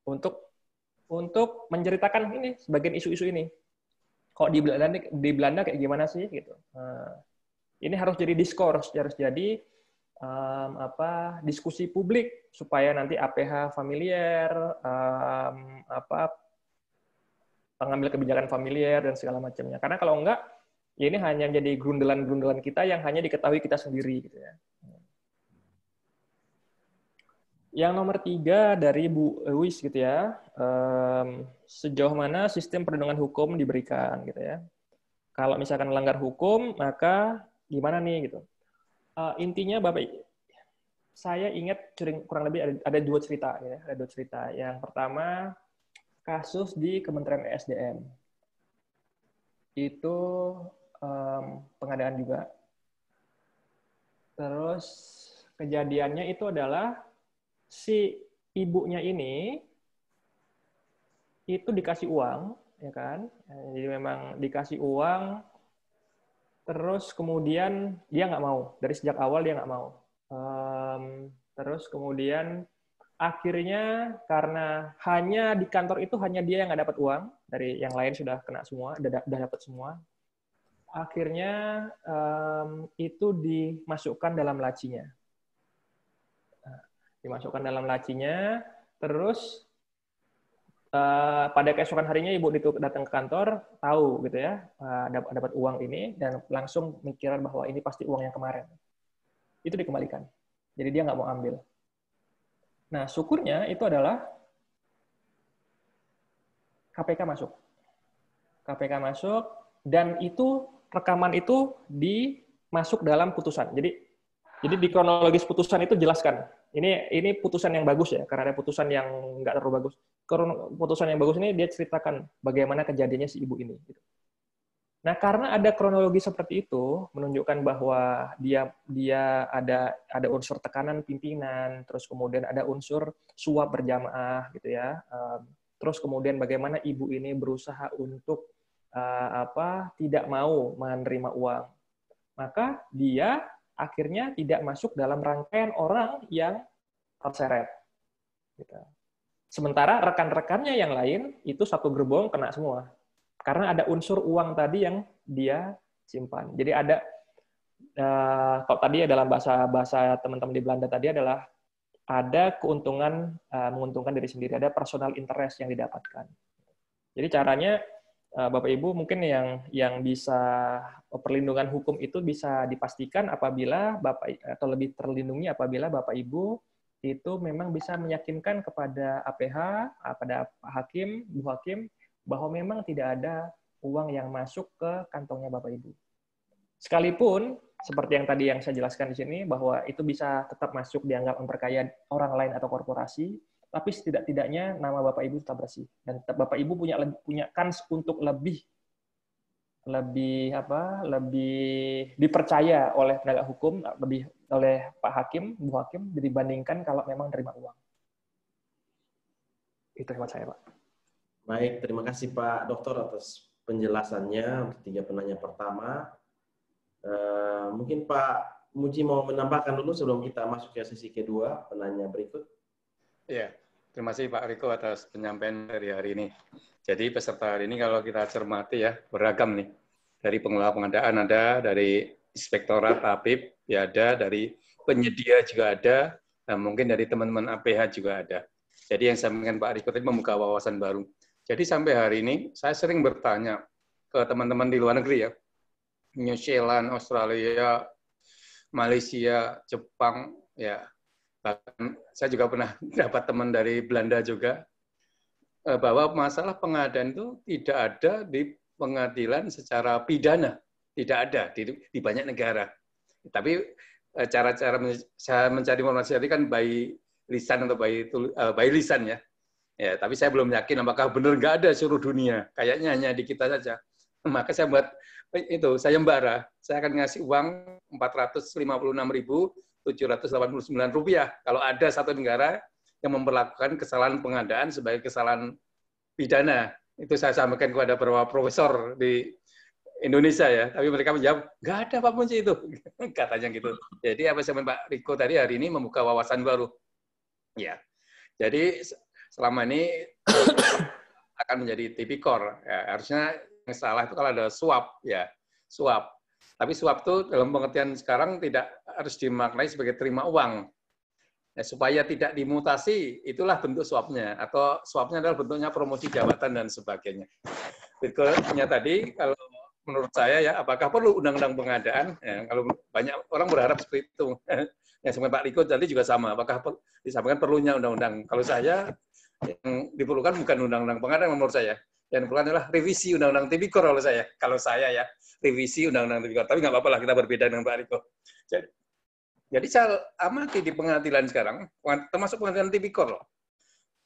untuk menceritakan ini sebagian isu-isu ini. Kok di Belanda kayak gimana sih gitu? Ini harus jadi diskurs, harus jadi diskusi publik supaya nanti APH familiar, pengambil kebijakan familiar dan segala macamnya. Karena kalau enggak, ya ini hanya jadi grundelan-grundelan kita yang hanya diketahui kita sendiri gitu ya. Yang nomor 3 dari Bu Ewis gitu ya, sejauh mana sistem perlindungan hukum diberikan gitu ya. Kalau misalkan melanggar hukum, maka gimana nih gitu. Intinya Bapak, saya ingat kurang lebih ada 2 cerita ya, ada 2 cerita. Yang pertama kasus di Kementerian ESDM. Itu pengadaan juga. Terus kejadiannya itu adalah si ibunya ini itu dikasih uang, ya kan? Jadi memang dikasih uang, terus kemudian dia nggak mau. Dari sejak awal dia nggak mau. Terus kemudian akhirnya karena hanya di kantor itu hanya dia yang nggak dapat uang, dari yang lain sudah kena semua, udah dapat semua. Akhirnya itu dimasukkan dalam lacinya. Terus pada keesokan harinya ibu itu datang ke kantor, tahu gitu ya, dapat uang ini, dan langsung mikiran bahwa ini pasti uang yang kemarin. Itu dikembalikan. Jadi dia nggak mau ambil. Nah, syukurnya itu adalah KPK masuk. Dan itu rekaman itu masuk dalam putusan. Jadi di kronologis putusan itu jelaskan. Ini putusan yang bagus ya, karena ada putusan yang nggak terlalu bagus. Putusan yang bagus ini dia ceritakan bagaimana kejadiannya si ibu ini. Nah, karena ada kronologi seperti itu, menunjukkan bahwa dia ada unsur tekanan pimpinan, terus kemudian ada unsur suap berjamaah gitu ya. Terus kemudian bagaimana ibu ini berusaha untuk tidak mau menerima uang, maka dia akhirnya tidak masuk dalam rangkaian orang yang terseret. Gitu. Sementara rekan-rekannya yang lain itu satu gerbong kena semua. Karena ada unsur uang tadi yang dia simpan. Jadi ada, kalau tadi dalam bahasa teman-teman di Belanda tadi adalah ada keuntungan, menguntungkan diri sendiri, ada personal interest yang didapatkan. Jadi caranya, Bapak Ibu mungkin yang bisa perlindungan hukum itu bisa dipastikan apabila atau lebih terlindungi apabila Bapak Ibu itu memang bisa meyakinkan kepada APH, pada Pak Hakim, Bu Hakim, bahwa memang tidak ada uang yang masuk ke kantongnya Bapak Ibu. Sekalipun, seperti yang tadi yang saya jelaskan di sini, bahwa itu bisa tetap masuk dianggap memperkaya orang lain atau korporasi, tapi setidak-tidaknya nama Bapak Ibu tetap bersih. Dan tetap Bapak Ibu punya kans untuk lebih dipercaya oleh penegak hukum, lebih oleh Pak Hakim, Bu Hakim, dibandingkan kalau memang terima uang. Itu hemat saya, Pak. Baik, terima kasih Pak Dokter atas penjelasannya untuk 3 penanya pertama. Mungkin Pak Muji mau menambahkan dulu sebelum kita masuk ke sesi kedua, penanya berikut. Iya, terima kasih Pak Riko atas penyampaian dari hari ini. Jadi peserta hari ini kalau kita cermati ya, beragam nih. Dari pengelola pengadaan ada, dari inspektorat APIP ya ada, dari penyedia juga ada, dan mungkin dari teman-teman APH juga ada. Jadi yang saya sampaikan Pak Riko tadi membuka wawasan baru. Jadi sampai hari ini saya sering bertanya ke teman-teman di luar negeri ya, New Zealand, Australia, Malaysia, Jepang, ya bahkan saya juga pernah dapat teman dari Belanda juga, bahwa masalah pengadaan itu tidak ada di pengadilan secara pidana, tidak ada di banyak negara. Tapi cara-cara saya mencari informasi tadi kan by lisan atau by lisan ya. Ya, tapi saya belum yakin apakah benar nggak ada seluruh dunia. Kayaknya hanya di kita saja. Maka saya buat itu, sayembara. Saya akan ngasih uang Rp456.789 kalau ada satu negara yang memperlakukan kesalahan pengadaan sebagai kesalahan pidana. Itu saya sampaikan kepada beberapa profesor di Indonesia ya, tapi mereka menjawab, nggak ada Pak Munci itu, katanya gitu. Jadi apa yang Pak Riko tadi hari ini membuka wawasan baru. Ya, jadi selama ini akan menjadi tipikor. Ya, harusnya yang salah itu kalau ada suap, ya suap. Tapi suap itu dalam pengertian sekarang tidak harus dimaknai sebagai terima uang. Ya, supaya tidak dimutasi, itulah bentuk suapnya. Atau suapnya adalah bentuknya promosi jabatan dan sebagainya. Berikutnya tadi, kalau menurut saya ya, apakah perlu undang-undang pengadaan? Ya, kalau banyak orang berharap seperti itu. Ya, sebenarnya Pak Riko tadi juga sama. Apakah disampaikan perlunya undang-undang? Kalau saya, yang diperlukan bukan undang-undang pengadaan menurut saya. Yang diperlukan adalah revisi undang-undang tipikor kalau saya. Kalau saya ya, revisi undang-undang tipikor. Tapi nggak apa-apa lah, kita berbeda dengan Pak Riko. Jadi saya amati di pengadilan sekarang, termasuk pengadilan tipikor loh.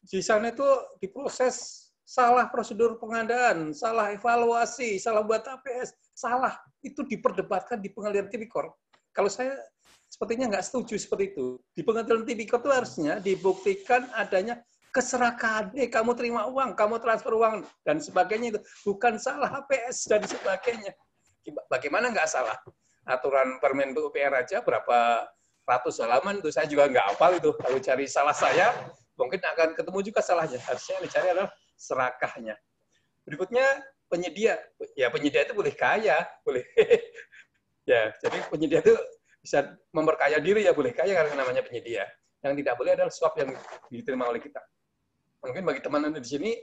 Di sana itu diproses salah prosedur pengadaan, salah evaluasi, salah buat APS, salah. Itu diperdebatkan di pengadilan tipikor. Kalau saya sepertinya nggak setuju seperti itu. Di pengadilan tipikor itu harusnya dibuktikan adanya keserakahan, kamu terima uang, kamu transfer uang, dan sebagainya itu. Bukan salah APS dan sebagainya. Bagaimana nggak salah? Aturan Permen PUPR aja berapa ratus halaman, itu saya juga nggak hafal itu. Kalau cari salah saya, mungkin akan ketemu juga salahnya. Harusnya yang dicari adalah serakahnya. Berikutnya, penyedia. Ya, penyedia itu boleh kaya, boleh. Ya, jadi penyedia itu bisa memperkaya diri, ya boleh kaya karena namanya penyedia. Yang tidak boleh adalah suap yang diterima oleh kita. Mungkin bagi teman-teman di sini,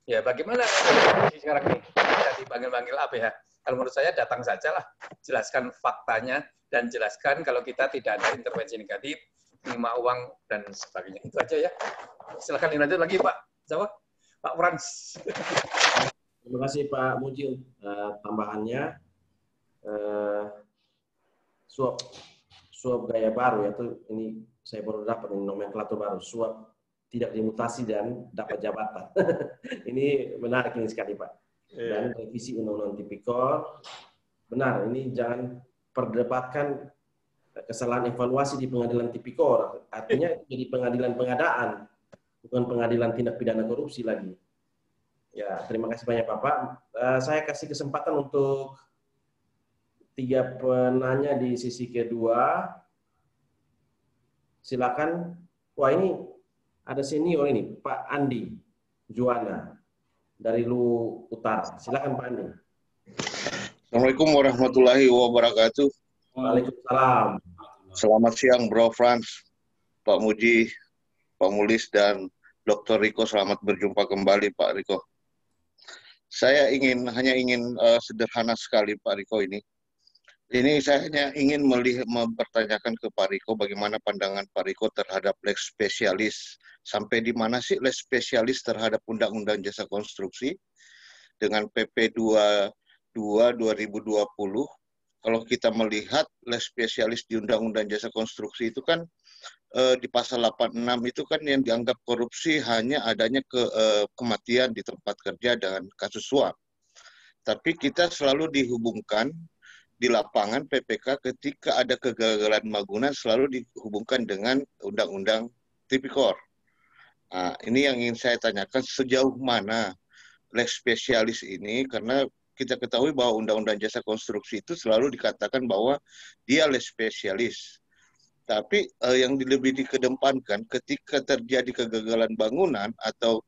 ya bagaimana sekarang ini bisa dipanggil-panggil APH? Kalau menurut saya datang saja lah, jelaskan faktanya dan jelaskan kalau kita tidak ada intervensi negatif, terima uang dan sebagainya. Itu aja ya. Silakan dilanjut lagi Pak Jawa, Pak Frans. Terima kasih Pak Muji tambahannya. Suap gaya baru ya, ini saya baru dapat nomenklatur baru, suap tidak dimutasi dan dapat jabatan. Ini menarik ini sekali Pak. Dan revisi undang-undang tipikor, benar, ini jangan perdebatkan kesalahan evaluasi di pengadilan tipikor. Artinya jadi pengadilan pengadaan, bukan pengadilan tindak pidana korupsi lagi. Ya, terima kasih banyak Bapak. Saya kasih kesempatan untuk 3 penanya di sisi kedua. Silakan. Wah, ini ada senior ini, Pak Andi Juwana dari Lu Utara. Silakan Pak Andi. Assalamualaikum warahmatullahi wabarakatuh. Waalaikumsalam. Selamat siang Bro Frans, Pak Muji, Pak Mulis, dan Dr. Riko. Selamat berjumpa kembali Pak Riko. Saya hanya ingin sederhana sekali Pak Riko ini. Ini saya hanya ingin mempertanyakan ke Pak Riko bagaimana pandangan Pak Riko terhadap lex spesialis. Sampai di mana sih lex spesialis terhadap Undang-Undang Jasa Konstruksi dengan PP 22/2020. Kalau kita melihat lex spesialis di Undang-Undang Jasa Konstruksi itu kan di pasal 86 itu kan yang dianggap korupsi hanya adanya kematian di tempat kerja dan kasus suap. Tapi kita selalu dihubungkan di lapangan PPK ketika ada kegagalan bangunan selalu dihubungkan dengan Undang-Undang Tipikor. Nah, ini yang ingin saya tanyakan, sejauh mana lex spesialis ini, karena kita ketahui bahwa Undang-Undang Jasa Konstruksi itu selalu dikatakan bahwa dia lex spesialis. Tapi yang lebih dikedepankan ketika terjadi kegagalan bangunan atau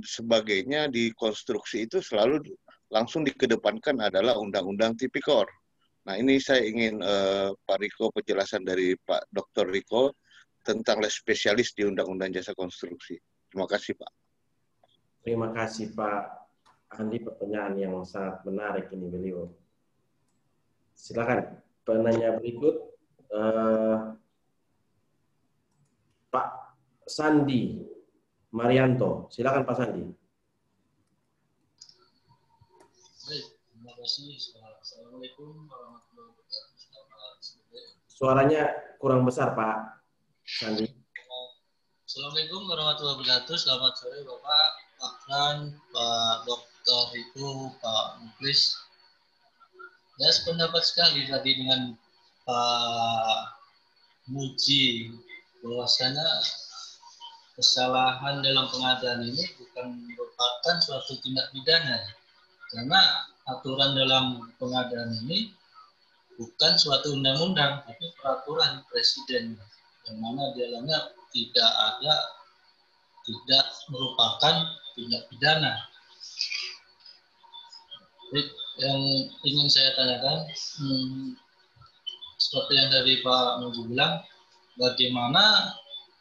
sebagainya di konstruksi itu selalu langsung dikedepankan adalah Undang-Undang Tipikor. Nah, ini saya ingin Pak Riko penjelasan dari Pak Dr. Riko tentang lex spesialis di Undang-Undang Jasa Konstruksi. Terima kasih Pak. Terima kasih Pak Andi, pertanyaan yang sangat menarik ini beliau. Silakan penanya berikut. Pak Sandi Marianto, silakan Pak Sandi. Baik, terima kasih. Assalamualaikum warahmatullahi wabarakatuh. Suaranya kurang besar Pak Sandi. Assalamualaikum warahmatullahi wabarakatuh. Selamat sore Bapak, Pak Fran, Pak Dr. Riko, Pak Muklis. Saya sependapat sekali tadi dengan Pak Muji bahwasanya kesalahan dalam pengadaan ini bukan merupakan suatu tindak pidana, karena aturan dalam pengadaan ini bukan suatu undang-undang tapi peraturan presiden yang mana di dalamnya tidak merupakan tindak pidana. Yang ingin saya tanyakan, seperti yang tadi Pak Muji bilang, bagaimana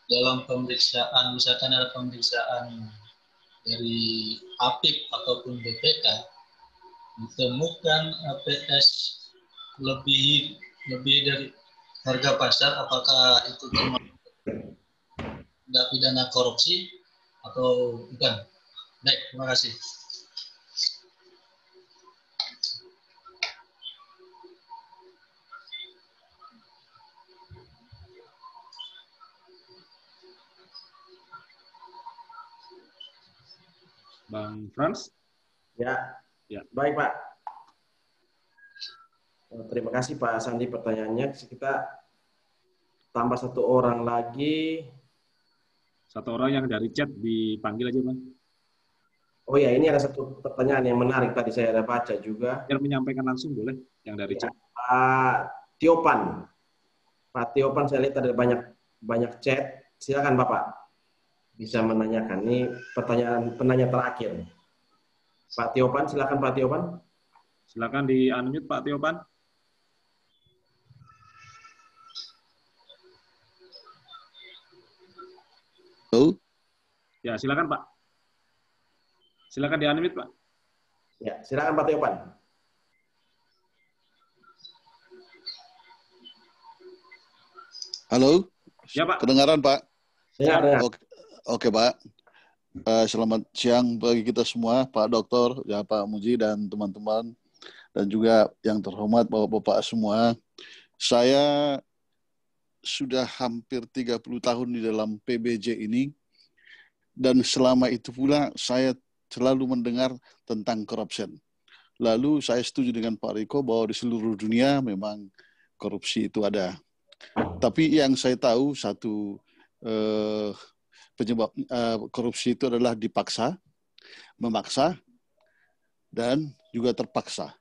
dalam pemeriksaan, misalkan ada pemeriksaan dari APIP ataupun BPK, ditemukan APS lebih dari harga pasar, apakah itu termasuk tindak pidana korupsi atau bukan? Baik, terima kasih. Bang Frans? Ya. Ya. Baik Pak. Terima kasih Pak Sandi pertanyaannya. Kita tambah 1 orang lagi. 1 orang yang dari chat dipanggil aja Bang. Oh ya, ini ada 1 pertanyaan yang menarik tadi saya ada baca juga. Biar menyampaikan langsung boleh yang dari Ya, chat. Pak Tiopan. Pak Tiopan saya lihat ada banyak chat. Silakan Bapak bisa menanyakan. Ini penanya terakhir. Pak Tiopan, silakan Pak Tiopan. Silakan di-unmute Pak Tiopan. Halo? Ya, silakan Pak. Silakan di-unmute Pak. Ya, silakan Pak Tiopan. Halo? Ya Pak. Kedengaran Pak? Ya, dengar. Oke Pak. Selamat siang bagi kita semua, Pak Dokter, ya Pak Muji dan teman-teman, dan juga yang terhormat Bapak-Bapak semua. Saya sudah hampir 30 tahun di dalam PBJ ini, dan selama itu pula saya selalu mendengar tentang corruption. Lalu saya setuju dengan Pak Riko bahwa di seluruh dunia memang korupsi itu ada. Tapi yang saya tahu satu penyebab korupsi itu adalah dipaksa, memaksa dan juga terpaksa.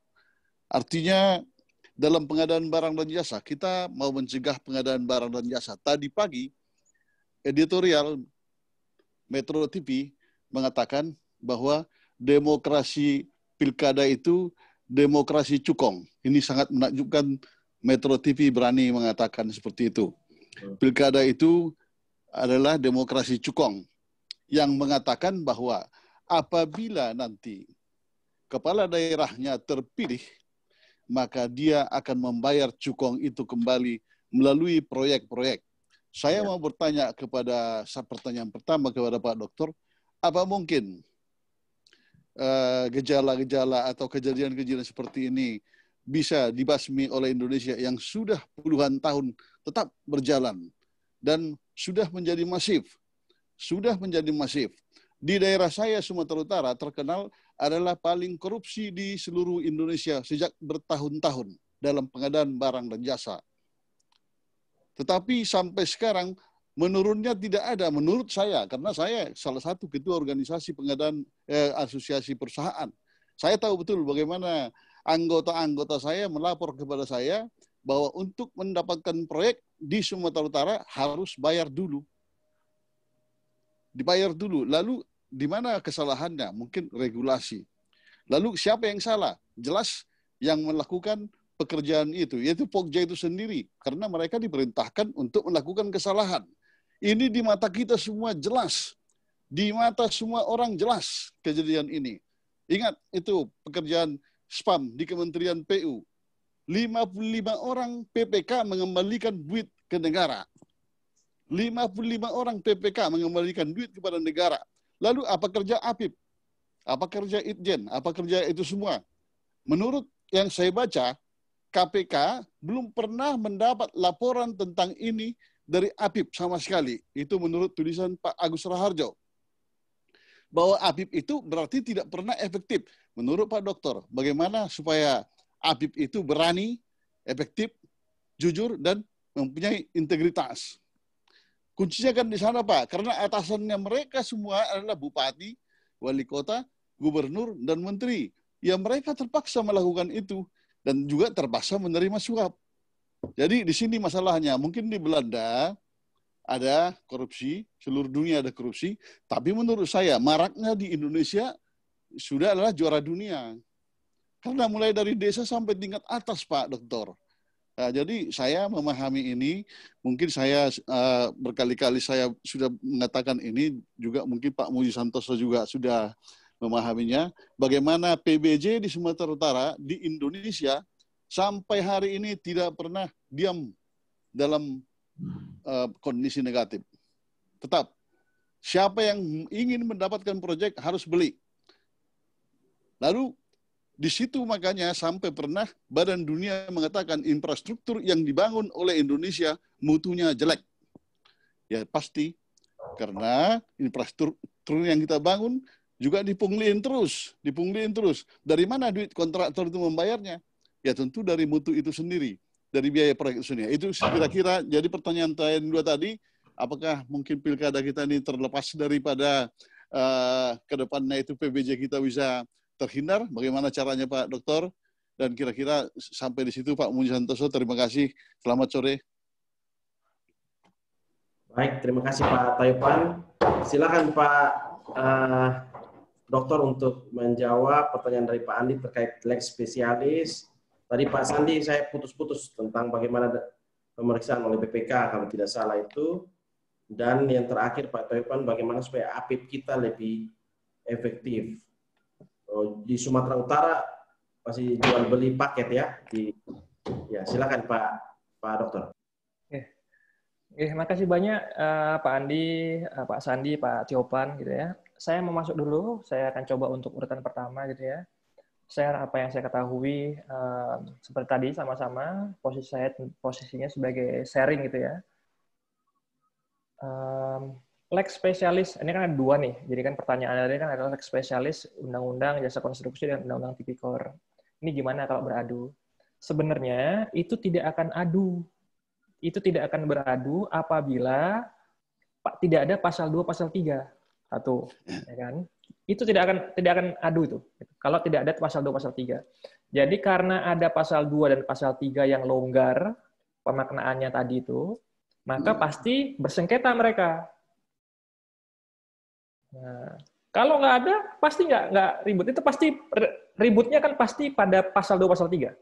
Artinya dalam pengadaan barang dan jasa, kita mau mencegah pengadaan barang dan jasa. Tadi pagi, editorial Metro TV mengatakan bahwa demokrasi pilkada itu demokrasi cukong. Ini sangat menakjubkan, Metro TV berani mengatakan seperti itu. Pilkada itu adalah demokrasi cukong, yang mengatakan bahwa apabila nanti kepala daerahnya terpilih, maka dia akan membayar cukong itu kembali melalui proyek-proyek. Saya mau bertanya pertanyaan pertama kepada Pak Dokter, apa mungkin gejala-gejala atau kejadian-kejadian seperti ini bisa dibasmi oleh Indonesia yang sudah puluhan tahun tetap berjalan dan sudah menjadi masif. Di daerah saya, Sumatera Utara, terkenal adalah paling korupsi di seluruh Indonesia sejak bertahun-tahun dalam pengadaan barang dan jasa. Tetapi sampai sekarang menurunnya tidak ada, menurut saya, karena saya salah satu ketua organisasi pengadaan asosiasi perusahaan. Saya tahu betul bagaimana anggota-anggota saya melapor kepada saya bahwa untuk mendapatkan proyek di Sumatera Utara harus bayar dulu. Dibayar dulu. Lalu di mana kesalahannya? Mungkin regulasi. Lalu siapa yang salah? Jelas yang melakukan pekerjaan itu, yaitu Pokja itu sendiri. Karena mereka diperintahkan untuk melakukan kesalahan. Ini di mata kita semua jelas. Di mata semua orang jelas kejadian ini. Ingat itu pekerjaan spam di Kementerian PU. 55 orang PPK mengembalikan duit ke negara. 55 orang PPK mengembalikan duit kepada negara. Lalu apa kerja APIP? Apa kerja Itjen? Apa kerja itu semua? Menurut yang saya baca, KPK belum pernah mendapat laporan tentang ini dari APIP sama sekali. Itu menurut tulisan Pak Agus Raharjo. Bahwa APIP itu berarti tidak pernah efektif. Menurut Pak Dokter, bagaimana supaya APIP itu berani, efektif, jujur, dan mempunyai integritas? Kuncinya kan di sana, Pak. Karena atasannya mereka semua adalah bupati, wali kota, gubernur, dan menteri. Ya mereka terpaksa melakukan itu. Dan juga terpaksa menerima suap. Jadi di sini masalahnya. Mungkin di Belanda ada korupsi, seluruh dunia ada korupsi. Tapi menurut saya, maraknya di Indonesia sudah adalah juara dunia. Karena mulai dari desa sampai tingkat atas, Pak Dokter. Nah, jadi saya memahami ini, mungkin saya berkali-kali saya sudah mengatakan ini, juga mungkin Pak Muji Santoso juga sudah memahaminya, bagaimana PBJ di Sumatera Utara, di Indonesia, sampai hari ini tidak pernah diam dalam kondisi negatif. Tetap, siapa yang ingin mendapatkan proyek harus beli. Lalu, di situ makanya sampai pernah Badan Dunia mengatakan infrastruktur yang dibangun oleh Indonesia mutunya jelek. Ya pasti, karena infrastruktur yang kita bangun juga dipungliin terus. Dari mana duit kontraktor itu membayarnya? Ya tentu dari mutu itu sendiri, dari biaya proyek itu sendiri. Itu kira-kira jadi pertanyaan saya dua tadi, apakah mungkin pilkada kita ini terlepas daripada ke depannya itu PBJ kita bisa terhindar? Bagaimana caranya Pak Dokter? Dan kira-kira sampai di situ Pak Muji Santoso, terima kasih. Selamat sore. Baik, terima kasih Pak Tayupan. Silakan Pak Dokter untuk menjawab pertanyaan dari Pak Andi terkait lex spesialis. Tadi Pak Sandi saya putus-putus tentang bagaimana pemeriksaan oleh BPK kalau tidak salah itu. Dan yang terakhir Pak Tayupan, bagaimana supaya APIP kita lebih efektif. Di Sumatera Utara masih jual beli paket ya. Ya silakan Pak Dokter. Terima kasih banyak Pak Andi, Pak Sandi, Pak Tiopan gitu ya. Saya mau masuk dulu. Saya akan coba untuk urutan pertama gitu ya. Share apa yang saya ketahui seperti tadi sama-sama. Posisinya sebagai sharing gitu ya. Lex spesialis, ini kan ada dua nih. Jadi kan pertanyaan tadi kan adalah lex spesialis, undang-undang jasa konstruksi dan undang-undang tipikor. Ini gimana kalau beradu? Sebenarnya itu tidak akan adu. Itu tidak akan beradu apabila tidak ada pasal 2, pasal 3. Satu, ya kan? itu tidak akan adu itu kalau tidak ada pasal 2 pasal 3. Jadi karena ada pasal 2 dan pasal 3 yang longgar pemaknaannya tadi itu, maka pasti bersengketa mereka. Nah, kalau nggak ada, pasti nggak ribut. Itu pasti ributnya kan pasti pada pasal 2 pasal 3.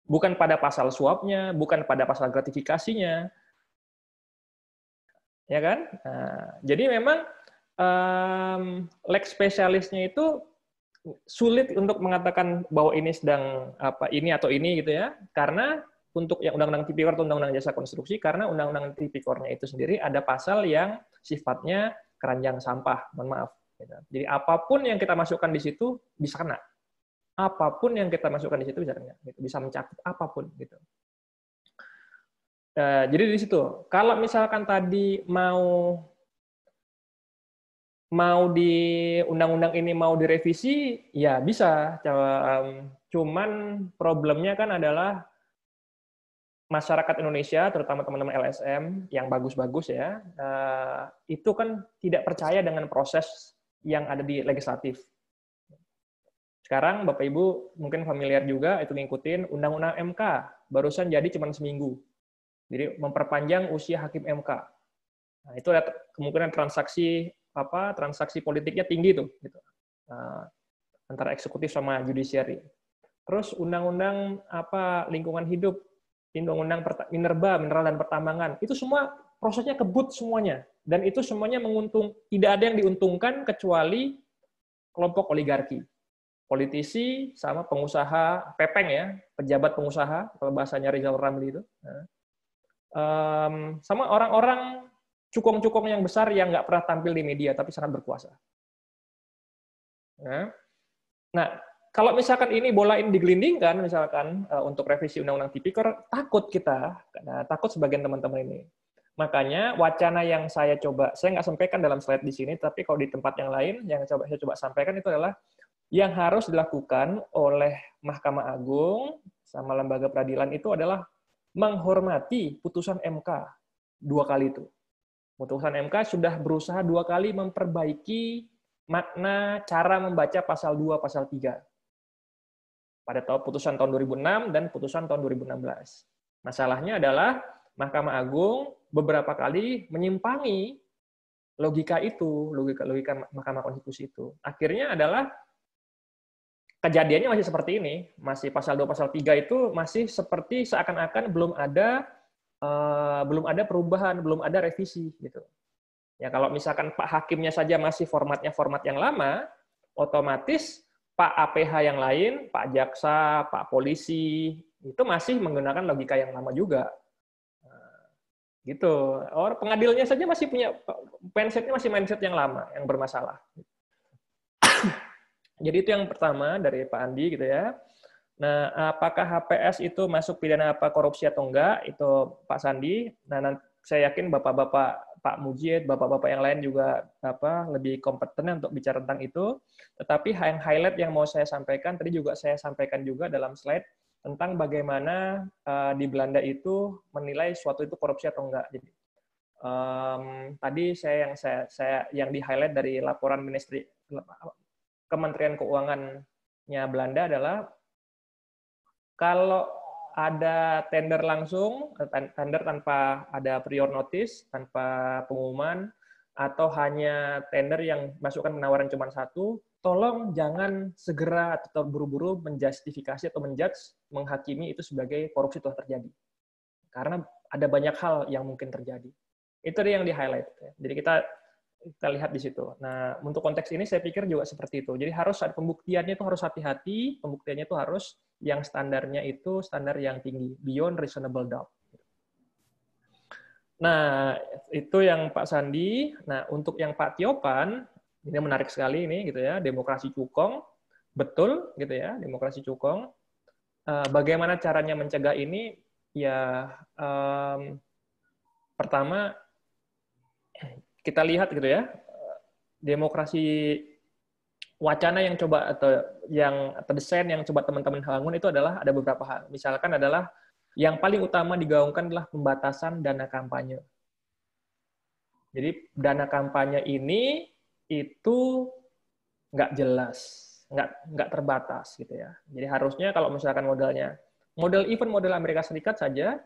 Bukan pada pasal suapnya, bukan pada pasal gratifikasinya. Ya kan? Nah, jadi memang lex spesialisnya itu sulit untuk mengatakan bahwa ini sedang ini atau ini gitu ya. Karena untuk yang undang-undang tipikor atau undang-undang jasa konstruksi, karena undang-undang tipikornya itu sendiri ada pasal yang sifatnya keranjang sampah, mohon maaf. Jadi apapun yang kita masukkan di situ bisa kena. Apapun yang kita masukkan di situ bisa kena, gitu. Bisa mencakup apapun gitu. Jadi di situ, kalau misalkan tadi mau di undang-undang ini mau direvisi, ya bisa. Cuman problemnya kan adalah masyarakat Indonesia, terutama teman-teman LSM yang bagus-bagus ya, itu kan tidak percaya dengan proses yang ada di legislatif. Sekarang Bapak Ibu mungkin familiar juga itu ngikutin Undang-Undang MK, barusan jadi cuma seminggu. Jadi memperpanjang usia hakim MK. Nah, itu ada kemungkinan transaksi politiknya tinggi tuh, gitu. Antara eksekutif sama judiciary. Terus Undang-Undang lingkungan hidup, Undang-Undang Minerba, mineral dan pertambangan, itu semua prosesnya kebut semuanya, dan itu semuanya tidak ada yang diuntungkan kecuali kelompok oligarki, politisi sama pengusaha pepeng ya, pejabat pengusaha kalau bahasanya Rizal Ramli itu, sama orang-orang cukong-cukong yang besar yang nggak pernah tampil di media tapi sangat berkuasa. Nah, kalau misalkan bola ini digelindingkan, misalkan untuk revisi Undang-Undang Tipikor, takut sebagian teman-teman ini. Makanya wacana yang saya nggak sampaikan dalam slide di sini, tapi kalau di tempat yang lain, yang saya coba sampaikan itu adalah yang harus dilakukan oleh Mahkamah Agung sama lembaga peradilan itu adalah menghormati putusan MK 2 kali itu. Putusan MK sudah berusaha 2 kali memperbaiki makna cara membaca pasal 2, pasal 3. Pada putusan tahun 2006 dan putusan tahun 2016. Masalahnya adalah Mahkamah Agung beberapa kali menyimpangi logika Mahkamah Konstitusi itu. Akhirnya adalah kejadiannya masih seperti ini, masih pasal 2 pasal 3 itu masih seperti seakan-akan belum ada perubahan, belum ada revisi gitu. Ya kalau misalkan Pak Hakimnya saja masih formatnya format yang lama, otomatis Pak APH yang lain, Pak Jaksa, Pak Polisi itu masih menggunakan logika yang lama juga. Gitu. Orang pengadilnya saja masih punya mindset-nya masih mindset yang lama, yang bermasalah. Jadi itu yang pertama dari Pak Andi gitu ya. Nah, apakah HPS itu masuk pidana korupsi atau enggak? Itu Pak Sandi. Nah, saya yakin bapak-bapak Pak Mujid, bapak-bapak yang lain juga lebih kompeten untuk bicara tentang itu. Tetapi yang highlight yang mau saya sampaikan tadi juga saya sampaikan juga dalam slide tentang bagaimana di Belanda itu menilai suatu itu korupsi atau enggak. Jadi tadi yang di highlight dari laporan Kementerian Keuangannya Belanda adalah kalau ada tender langsung, tender tanpa ada prior notice, tanpa pengumuman, atau hanya tender yang masukkan penawaran cuma satu, tolong jangan segera atau buru-buru menjustifikasi atau menghakimi itu sebagai korupsi telah terjadi. Karena ada banyak hal yang mungkin terjadi. Itu yang di-highlight. Jadi kita lihat di situ. Nah, untuk konteks ini saya pikir juga seperti itu. Jadi harus ada pembuktiannya itu harus hati-hati, pembuktiannya itu harus yang standarnya itu standar yang tinggi, beyond reasonable doubt. Nah, itu yang Pak Sandi. Nah, untuk yang Pak Tiopan, ini menarik sekali ini gitu ya, demokrasi cukong, betul gitu ya, demokrasi cukong. Bagaimana caranya mencegah ini? Ya, pertama kita lihat gitu ya, demokrasi wacana yang coba atau desain yang coba teman-teman bangun itu adalah ada beberapa hal. Misalkan adalah yang paling utama digaungkan adalah pembatasan dana kampanye. Jadi dana kampanye ini itu nggak jelas, nggak terbatas gitu ya. Jadi harusnya kalau misalkan model event model Amerika Serikat saja,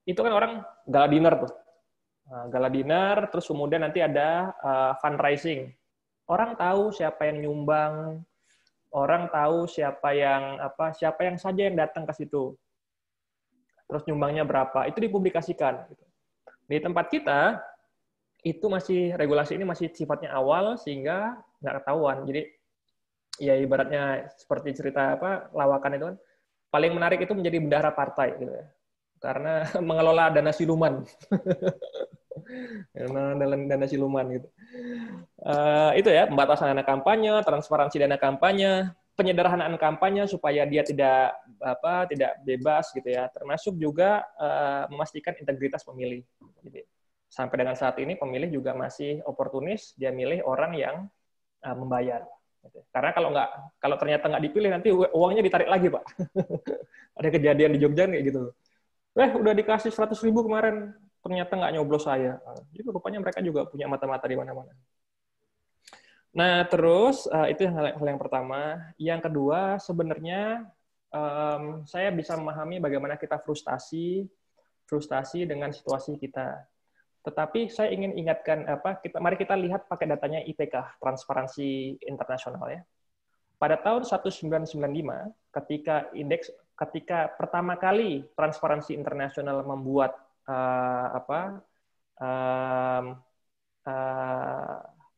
itu kan orang gala dinner tuh. Gala dinner, terus kemudian nanti ada fundraising. Orang tahu siapa yang nyumbang, orang tahu siapa yang saja yang datang ke situ. Terus nyumbangnya berapa, itu dipublikasikan. Di tempat kita, itu regulasi ini masih sifatnya awal, sehingga nggak ketahuan. Jadi, ya ibaratnya seperti cerita lawakan itu kan, paling menarik itu menjadi bendahara partai. Gitu ya. Karena mengelola dana siluman. Dana siluman gitu. Itu ya, pembatasan dana kampanye, transparansi dana kampanye, penyederhanaan kampanye supaya dia tidak bebas gitu ya, termasuk juga memastikan integritas pemilih. Jadi sampai dengan saat ini pemilih juga masih oportunis, dia milih orang yang membayar. Gitu. Karena kalau ternyata nggak dipilih nanti uangnya ditarik lagi, Pak. Ada kejadian di Jogja kayak gitu. Udah dikasih 100.000 kemarin, ternyata nggak nyoblos saya. Jadi rupanya mereka juga punya mata-mata di mana-mana. Nah, terus itu hal yang pertama. Yang kedua, sebenarnya saya bisa memahami bagaimana kita frustasi dengan situasi kita. Tetapi saya ingin ingatkan mari kita lihat pakai datanya ITK, Transparansi Internasional ya. Pada tahun 1995, ketika pertama kali Transparansi Internasional membuat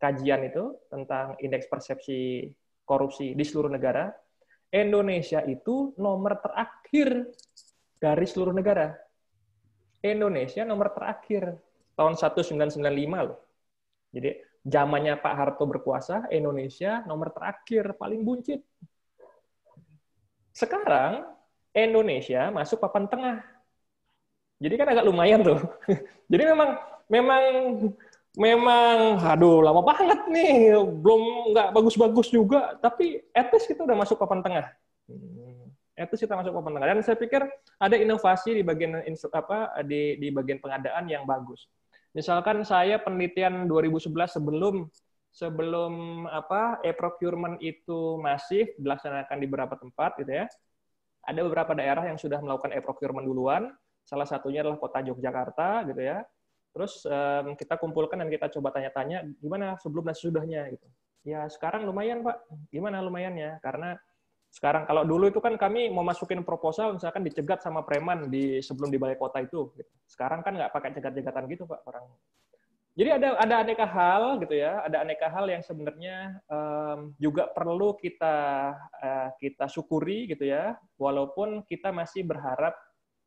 kajian itu tentang indeks persepsi korupsi di seluruh negara, Indonesia itu nomor terakhir dari seluruh negara. Indonesia nomor terakhir tahun 1995 loh. Jadi zamannya Pak Harto berkuasa, Indonesia nomor terakhir paling buncit. Sekarang Indonesia masuk papan tengah. Jadi kan agak lumayan tuh. Jadi memang aduh lama banget nih, belum nggak bagus-bagus juga, tapi at least kita udah masuk papan tengah. Dan saya pikir ada inovasi di bagian di bagian pengadaan yang bagus. Misalkan saya penelitian 2011 sebelum e-procurement itu masif dilaksanakan di beberapa tempat gitu ya. Ada beberapa daerah yang sudah melakukan e-procurement duluan. Salah satunya adalah kota Yogyakarta gitu ya. Terus kita kumpulkan dan kita coba tanya-tanya gimana sebelum dan sesudahnya gitu. Ya sekarang lumayan Pak. Gimana lumayannya? Karena sekarang kalau dulu itu kan kami mau masukin proposal misalkan dicegat sama preman sebelum di balai kota itu. Gitu. Sekarang kan nggak pakai cegat-cegatan gitu Pak orang. Jadi ada aneka hal gitu ya. Ada aneka hal yang sebenarnya juga perlu kita syukuri gitu ya. Walaupun kita masih berharap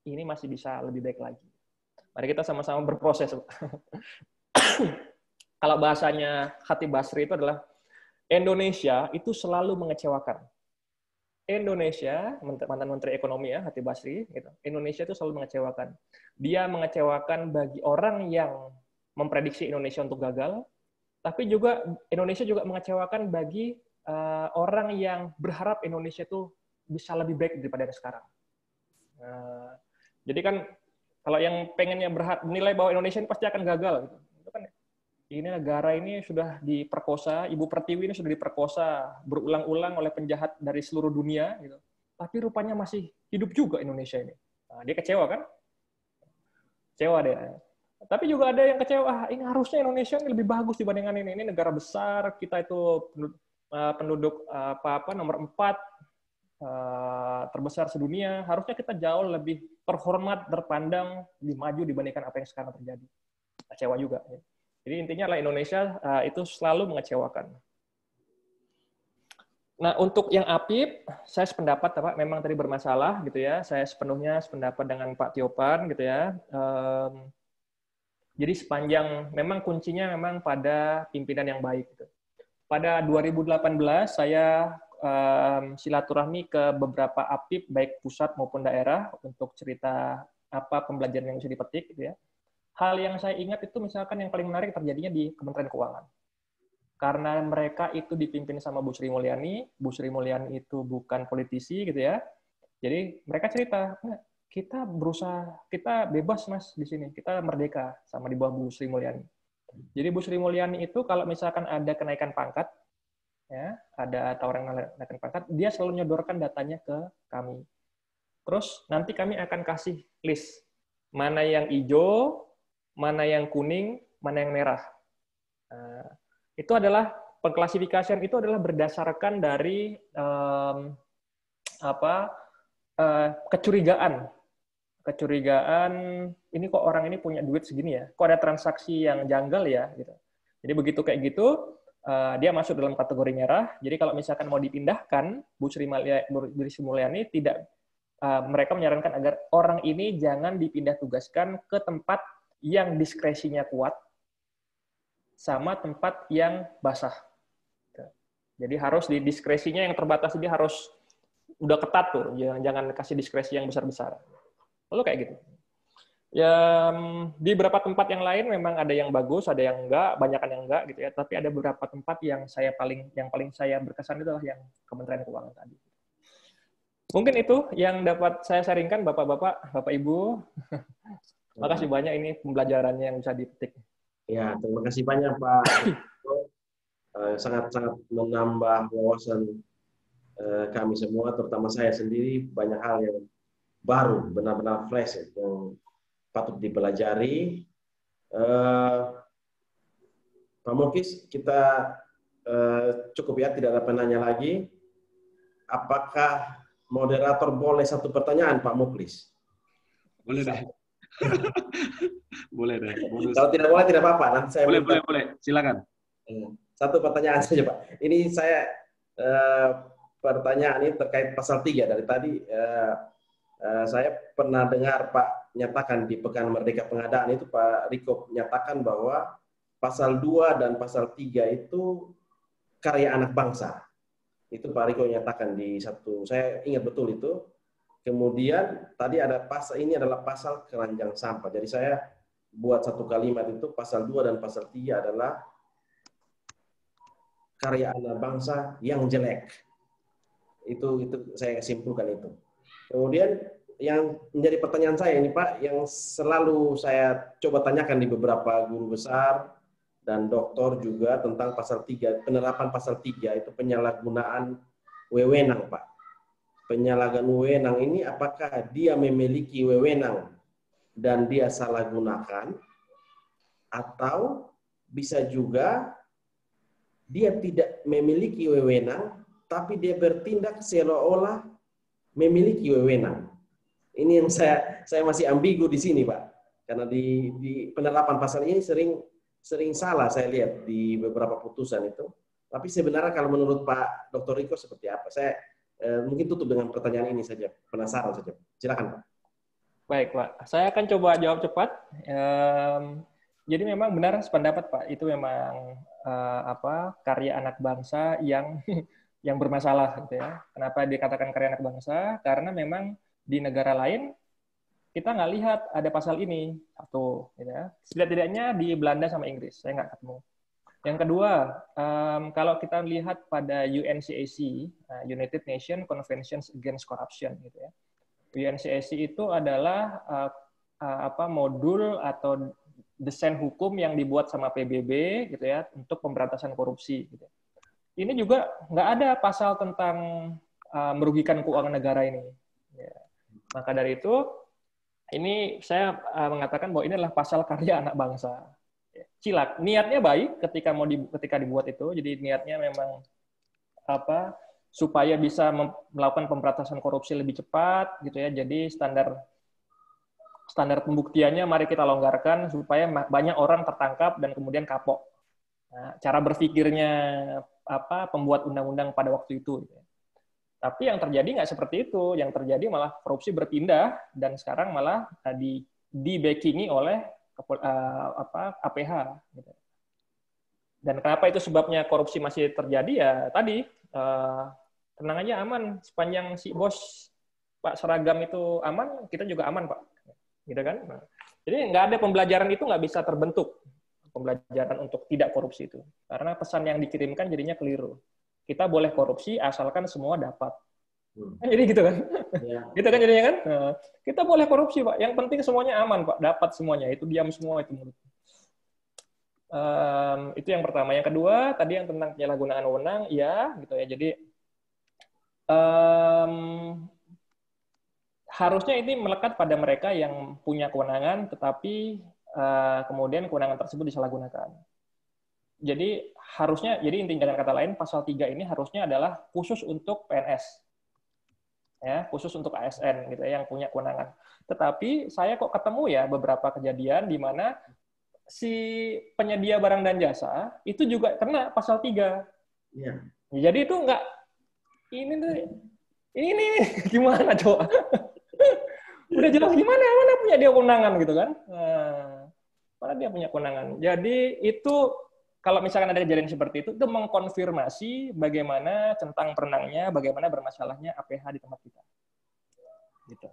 ini masih bisa lebih baik lagi. Mari kita sama-sama berproses. Kalau bahasanya Khatib Basri itu adalah Indonesia itu selalu mengecewakan. Indonesia, mantan Menteri Ekonomi ya, Khatib Basri, gitu. Indonesia itu selalu mengecewakan. Dia mengecewakan bagi orang yang memprediksi Indonesia untuk gagal, tapi juga Indonesia juga mengecewakan bagi orang yang berharap Indonesia itu bisa lebih baik daripada sekarang. Jadi kan kalau yang pengennya menilai bahwa Indonesia ini pasti akan gagal, gitu. Itu kan ini negara ini sudah diperkosa, Ibu Pertiwi ini sudah diperkosa berulang-ulang oleh penjahat dari seluruh dunia, gitu. Tapi rupanya masih hidup juga Indonesia ini. Nah, dia kecewa kan? Kecewa dia. Tapi juga ada yang kecewa, ini harusnya Indonesia ini lebih bagus dibandingkan ini. Ini negara besar, kita itu penduduk nomor 4 terbesar sedunia, harusnya kita jauh lebih terhormat, terpandang, lebih maju dibandingkan apa yang sekarang terjadi. Kecewa juga. Jadi intinya adalah Indonesia itu selalu mengecewakan. Nah, untuk yang APIP, saya sependapat Pak, memang tadi bermasalah gitu ya. Saya sepenuhnya sependapat dengan Pak Tiopan gitu ya. Jadi memang kuncinya memang pada pimpinan yang baik. Gitu. Pada 2018 saya silaturahmi ke beberapa APIP baik pusat maupun daerah untuk cerita apa pembelajaran yang bisa dipetik gitu ya. Hal yang saya ingat itu misalkan yang paling menarik terjadinya di Kementerian Keuangan. Karena mereka itu dipimpin sama Bu Sri Mulyani. Bu Sri Mulyani itu bukan politisi gitu ya. Jadi mereka cerita, kita berusaha, kita bebas Mas di sini, kita merdeka sama di bawah Bu Sri Mulyani. Jadi Bu Sri Mulyani itu kalau misalkan ada kenaikan pangkat, ya, ada tawaran kenaikan pangkat, dia selalu nyodorkan datanya ke kami. Terus nanti kami akan kasih list mana yang hijau, mana yang kuning, mana yang merah. Itu adalah pengklasifikasian itu adalah berdasarkan dari kecurigaan ini kok orang ini punya duit segini ya, kok ada transaksi yang janggal ya gitu. Jadi begitu kayak gitu dia masuk dalam kategori merah. Jadi kalau misalkan mau dipindahkan, Bu Sri Mulyani tidak, mereka menyarankan agar orang ini jangan dipindah tugaskan ke tempat yang diskresinya kuat sama tempat yang basah. Jadi harus di diskresinya yang terbatas, dia harus udah ketat tuh, jangan kasih diskresi yang besar-besar. Lalu kayak gitu. Ya, di beberapa tempat yang lain memang ada yang bagus, ada yang enggak, banyakan yang enggak gitu ya. Tapi ada beberapa tempat yang paling saya berkesan itu adalah yang Kementerian Keuangan tadi. Mungkin itu yang dapat saya sharingkan, Bapak-bapak, Bapak-Ibu. Makasih banyak, ini pembelajarannya yang bisa dipetik. Ya, terima kasih banyak Pak. Sangat-sangat menambah wawasan kami semua, terutama saya sendiri, banyak hal yang baru, benar-benar fresh yang patut dipelajari. Pak Muklis, kita cukup ya, tidak ada penanya lagi. Apakah moderator boleh satu pertanyaan, Pak Muklis? Boleh deh. Boleh deh. Bonus. Kalau tidak boleh, tidak apa-apa. Nanti saya boleh. Silakan. Satu pertanyaan saja, Pak. Ini saya pertanyaan ini terkait pasal 3. Dari tadi saya pernah dengar Pak nyatakan di Pekan Merdeka Pengadaan itu, Pak Riko nyatakan bahwa pasal 2 dan pasal 3 itu karya anak bangsa. Itu Pak Riko nyatakan di satu, saya ingat betul itu. Kemudian tadi ada pasal, ini adalah pasal keranjang sampah. Jadi saya buat satu kalimat itu, pasal 2 dan pasal 3 adalah karya anak bangsa yang jelek. Itu saya simpulkan itu. Kemudian yang menjadi pertanyaan saya ini Pak, yang selalu saya coba tanyakan di beberapa guru besar dan doktor juga tentang pasal 3, penerapan pasal 3 itu penyalahgunaan wewenang Pak. Penyalahgunaan wewenang ini apakah dia memiliki wewenang dan dia salah gunakan, atau bisa juga dia tidak memiliki wewenang tapi dia bertindak seolah-olah memiliki wewenang. Ini yang saya masih ambigu di sini, Pak. Karena di penerapan pasal ini sering salah saya lihat di beberapa putusan itu. Tapi sebenarnya kalau menurut Pak Dr. Riko seperti apa? Saya mungkin tutup dengan pertanyaan ini saja. Penasaran saja. Silakan, Pak. Baik, Pak. Saya akan coba jawab cepat. Jadi memang benar sependapat, Pak. Itu memang karya anak bangsa yang bermasalah, gitu ya. Kenapa dikatakan karya anak bangsa? Karena memang di negara lain kita nggak lihat ada pasal ini, satu, gitu ya. Setidak-tidaknya di Belanda sama Inggris, saya nggak ketemu. Yang kedua, kalau kita lihat pada UNCAC, United Nations Convention Against Corruption, gitu ya. UNCAC itu adalah modul atau desain hukum yang dibuat sama PBB, gitu ya, untuk pemberantasan korupsi. Gitu. Ini juga nggak ada pasal tentang merugikan keuangan negara ini. Ya. Maka dari itu, ini saya mengatakan bahwa ini adalah pasal karya anak bangsa. Cilak, niatnya baik ketika dibuat itu, jadi niatnya memang supaya bisa melakukan pemberantasan korupsi lebih cepat, gitu ya. Jadi standar pembuktiannya mari kita longgarkan supaya banyak orang tertangkap dan kemudian kapok. Nah, cara berpikirnya pembuat undang-undang pada waktu itu. Gitu ya. Tapi yang terjadi nggak seperti itu. Yang terjadi malah korupsi berpindah dan sekarang malah di-backingi oleh APH. Gitu. Dan kenapa itu sebabnya korupsi masih terjadi? Ya tadi, tenang aja aman. Sepanjang si bos Pak seragam itu aman, kita juga aman Pak. Gitu kan? Nah, jadi nggak ada pembelajaran itu nggak bisa terbentuk. Pembelajaran untuk tidak korupsi itu. Karena pesan yang dikirimkan jadinya keliru. Kita boleh korupsi asalkan semua dapat. Jadi gitu kan? Ya. Gitu kan jadinya kan? Nah, kita boleh korupsi, Pak. Yang penting semuanya aman, Pak. Dapat semuanya. Itu diam semua itu mulut. Itu yang pertama. Yang kedua tadi yang tentang penyalahgunaan wewenang, ya gitu ya. Jadi harusnya ini melekat pada mereka yang punya kewenangan, tetapi kemudian kewenangan tersebut disalahgunakan. Jadi harusnya, jadi inti dengan kata lain, pasal 3 ini harusnya adalah khusus untuk PNS, ya, khusus untuk ASN gitu ya, yang punya kewenangan. Tetapi saya kok ketemu ya beberapa kejadian di mana si penyedia barang dan jasa itu juga kena pasal 3. Iya. Jadi itu enggak, ini gimana coba? Udah jelas gimana, mana punya dia kewenangan gitu kan? Mana dia punya kewenangan. Jadi itu kalau misalkan ada kejadian seperti itu mengkonfirmasi bagaimana centang perenangnya, bagaimana bermasalahnya APH di tempat kita. Gitu.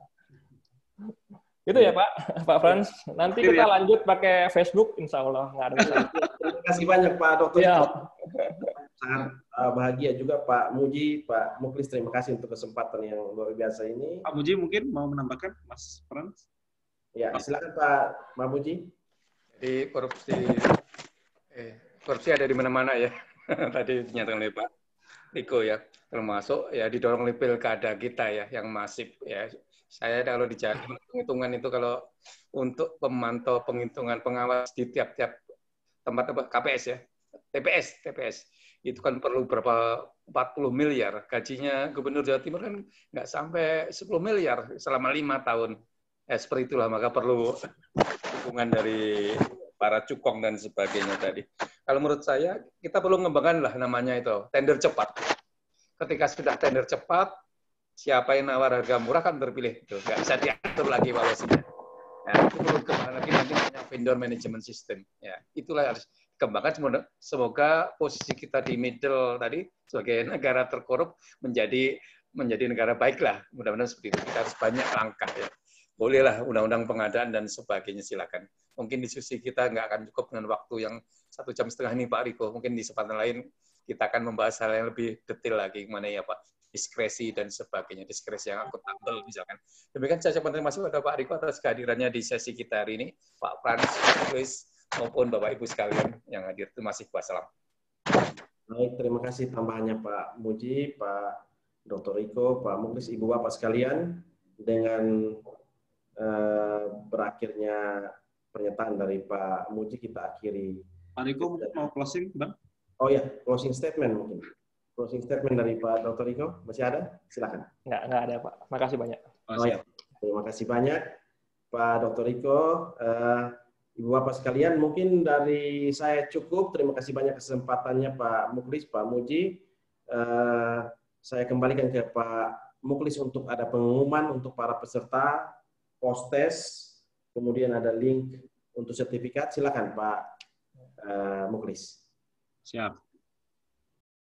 Itu ya Pak Frans. Nanti kita lanjut pakai Facebook, insya Allah nggak ada masalah. Terima kasih banyak Pak Dokter. Ya. Sangat bahagia juga Pak Muji, Pak Muklis. Terima kasih untuk kesempatan yang luar biasa ini. Pak Muji mungkin mau menambahkan, Mas Frans? Ya, silakan Pak Muji. Jadi korupsi ada di mana-mana ya. Tadi dinyatakan oleh Pak Riko ya, termasuk ya didorong oleh pilkada kita ya yang masif ya. Saya kalau di penghitungan itu kalau untuk pemantau penghitungan pengawas di tiap-tiap tempat KPS ya, TPS itu kan perlu berapa 40 miliar. Gajinya Gubernur Jawa Timur kan nggak sampai 10 miliar selama 5 tahun. Seperti itulah, maka perlu dukungan dari para cukong dan sebagainya tadi. Kalau menurut saya, kita perlu mengembangkan lah namanya itu, tender cepat. Ketika sudah tender cepat, siapa yang nawar harga murah kan terpilih. Itu nggak bisa diatur lagi valuasinya. Nah, itu perlu kembangkan lagi nanti namanya vendor management system. Ya, itulah harus dikembangkan. Semoga posisi kita di middle tadi sebagai negara terkorup menjadi negara baik lah. Mudah-mudahan seperti itu. Kita harus banyak langkah ya. Bolehlah undang-undang pengadaan dan sebagainya, silakan. Mungkin diskusi kita nggak akan cukup dengan waktu yang 1,5 jam ini Pak Riko. Mungkin di kesempatan lain kita akan membahas hal yang lebih detail lagi, mana ya Pak, diskresi dan sebagainya, diskresi yang akuntabel misalkan. Demikian saya ucapkan terima kasih kepada Pak Riko atas kehadirannya di sesi kita hari ini, Pak Frans, Pak Luis, maupun Bapak Ibu sekalian yang hadir. Terima kasih, wassalam. Baik, terima kasih tambahannya Pak Muji, Pak Dr. Riko, Pak Muklis, Ibu Bapak sekalian. Dengan berakhirnya pernyataan dari Pak Muji, kita akhiri. Pak Riko mau closing, Bang? Oh ya, closing statement mungkin. Closing statement dari Pak Dr. Riko, masih ada? Silakan. Nggak ada Pak. Makasih banyak. Oh ya, terima kasih banyak Pak Dr. Riko. Ibu Bapak sekalian, mungkin dari saya cukup. Terima kasih banyak kesempatannya Pak Muklis, Pak Muji. Saya kembalikan ke Pak Muklis untuk ada pengumuman untuk para peserta post-test, kemudian ada link untuk sertifikat. Silakan Pak Muklis. Siap.